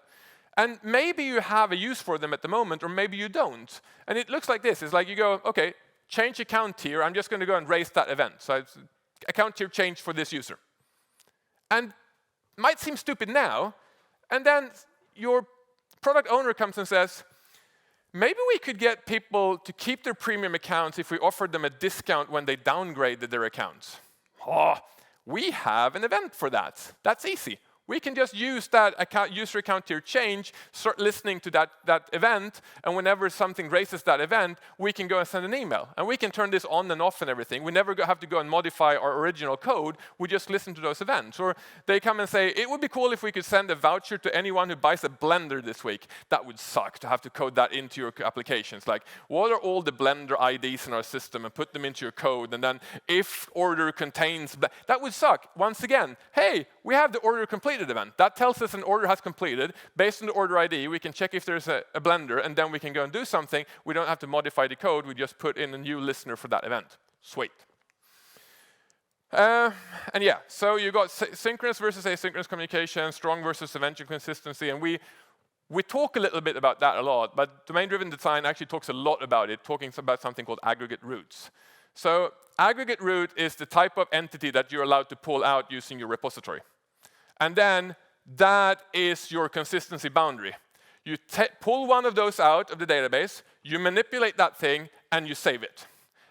[SPEAKER 1] And maybe you have a use for them at the moment, or maybe you don't. And it looks like this. It's like you go, okay, change account tier. I'm just going to go and raise that event. So it's account tier change for this user. And might seem stupid now, and then your product owner comes and says, maybe we could get people to keep their premium accounts if we offered them a discount when they downgraded their accounts. Oh, we have an event for that. That's easy. We can just use that user account tier change, start listening to that event, and whenever something raises that event, we can go and send an email. And we can turn this on and off and everything. We never have to go and modify our original code. We just listen to those events. Or they come and say, it would be cool if we could send a voucher to anyone who buys a blender this week. That would suck to have to code that into your applications. Like, what are all the blender IDs in our system, and put them into your code, and then if order contains, that would suck. Once again, hey, we have the order completed event. That tells us an order has completed. Based on the order ID, we can check if there's a blender, and then we can go and do something. We don't have to modify the code. We just put in a new listener for that event. Sweet. And yeah, so you got synchronous versus asynchronous communication, strong versus eventual consistency, and we talk a little bit about that a lot, but domain-driven design actually talks a lot about it, talking about something called aggregate roots. So aggregate root is the type of entity that you're allowed to pull out using your repository. And then that is your consistency boundary. You pull one of those out of the database, you manipulate that thing, and you save it.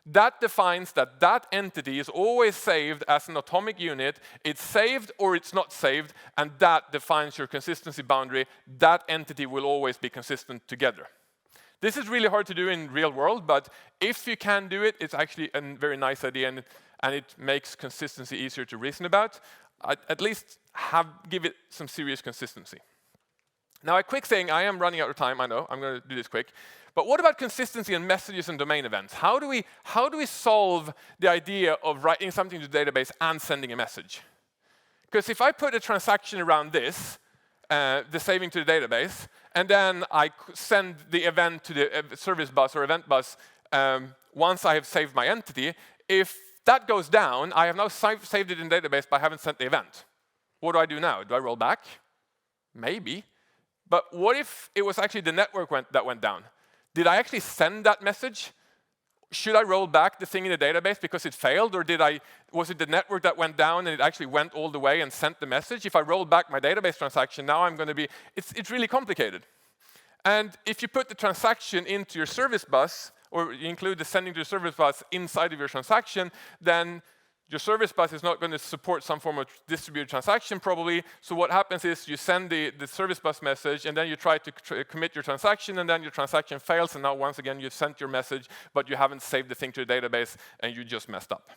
[SPEAKER 1] That defines that that entity is always saved as an atomic unit. It's saved or it's not saved, and that defines your consistency boundary. That entity will always be consistent together. This is really hard to do in real world, but if you can do it, it's actually a very nice idea, and it makes consistency easier to reason about. At least give it some serious consistency. Now, a quick thing, I am running out of time, I know, I'm going to do this quick. But what about consistency in messages and domain events? How do we solve the idea of writing something to the database and sending a message? Because if I put a transaction around this, the saving to the database, and then I send the event to the service bus or event bus once I have saved my entity, if that goes down, I have now saved it in the database, but I haven't sent the event. What do I do now? Do I roll back? Maybe. But what if it was actually the network that went down? Did I actually send that message? Should I roll back the thing in the database because it failed? Or was it the network that went down and it actually went all the way and sent the message? If I roll back my database transaction, now I'm going to be, it's really complicated. And if you put the transaction into your service bus, or you include the sending to the service bus inside of your transaction, then Your service bus is not going to support some form of distributed transaction probably. So what happens is you send the service bus message, and then you try to commit your transaction, and then your transaction fails, and now once again you've sent your message, but you haven't saved the thing to the database, and you just messed up.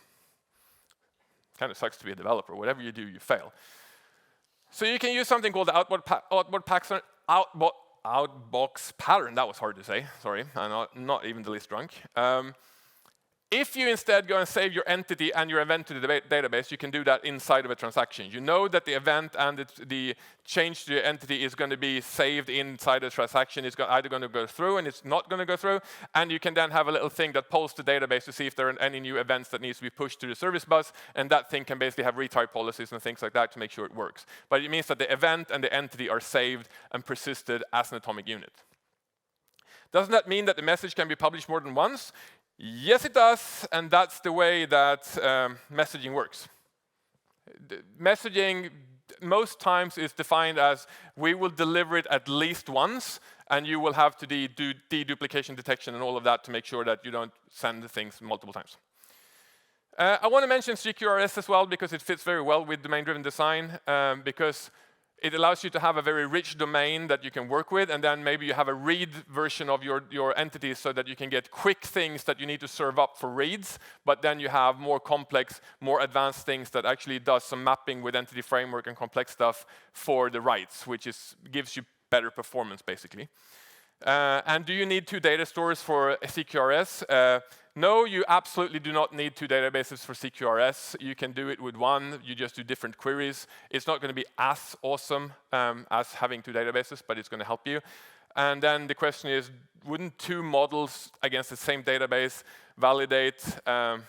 [SPEAKER 1] Kind of sucks to be a developer. Whatever you do, you fail. So you can use something called the outbox pattern. That was hard to say. Sorry, I'm not even the least drunk. If you instead go and save your entity and your event to the database, you can do that inside of a transaction. You know that the event and the change to your entity is going to be saved inside a transaction. It's either going to go through and it's not going to go through. And you can then have a little thing that polls the database to see if there are any new events that needs to be pushed to the service bus. And that thing can basically have retry policies and things like that to make sure it works. But it means that the event and the entity are saved and persisted as an atomic unit. Doesn't that mean that the message can be published more than once? Yes, it does, and that's the way that messaging works. Messaging most times is defined as we will deliver it at least once, and you will have to do deduplication detection and all of that to make sure that you don't send the things multiple times. I want to mention CQRS as well because it fits very well with domain-driven design because it allows you to have a very rich domain that you can work with, and then maybe you have a read version of your entity so that you can get quick things that you need to serve up for reads, but then you have more complex, more advanced things that actually does some mapping with entity framework and complex stuff for the writes, which gives you better performance, basically. And do you need 2 data stores for CQRS? No, you absolutely do not need 2 databases for CQRS. You can do it with 1. You just do different queries. It's not going to be as awesome as having 2 databases, but it's going to help you. And then the question is, wouldn't 2 models against the same database validate the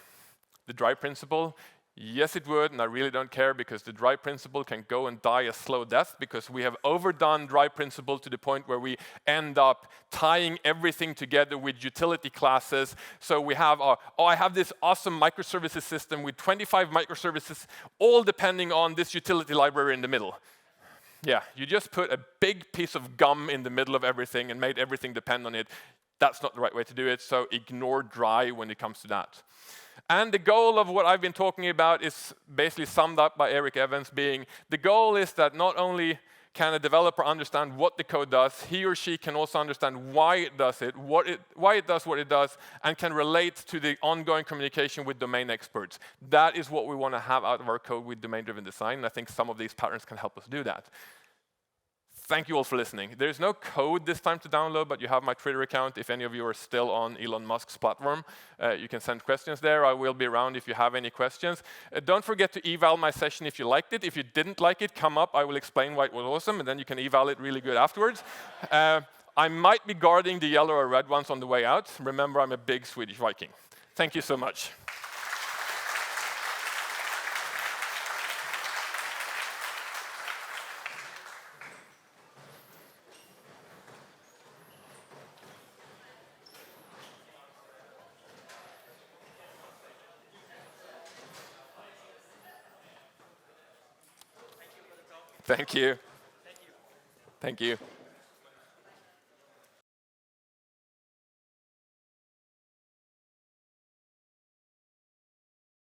[SPEAKER 1] dry principle? Yes, it would, and I really don't care because the dry principle can go and die a slow death because we have overdone dry principle to the point where we end up tying everything together with utility classes. So we have, I have this awesome microservices system with 25 microservices, all depending on this utility library in the middle. Yeah, you just put a big piece of gum in the middle of everything and made everything depend on it. That's not the right way to do it, so ignore dry when it comes to that. And the goal of what I've been talking about is basically summed up by Eric Evans being, the goal is that not only can a developer understand what the code does, he or she can also understand why it does it, why it does what it does, and can relate to the ongoing communication with domain experts. That is what we want to have out of our code with domain-driven design, and I think some of these patterns can help us do that. Thank you all for listening. There's no code this time to download, but you have my Twitter account. If any of you are still on Elon Musk's platform, you can send questions there. I will be around if you have any questions. Don't forget to eval my session if you liked it. If you didn't like it, come up. I will explain why it was awesome, and then you can eval it really good afterwards. I might be guarding the yellow or red ones on the way out. Remember, I'm a big Swedish Viking. Thank you so much. Thank you. Thank you.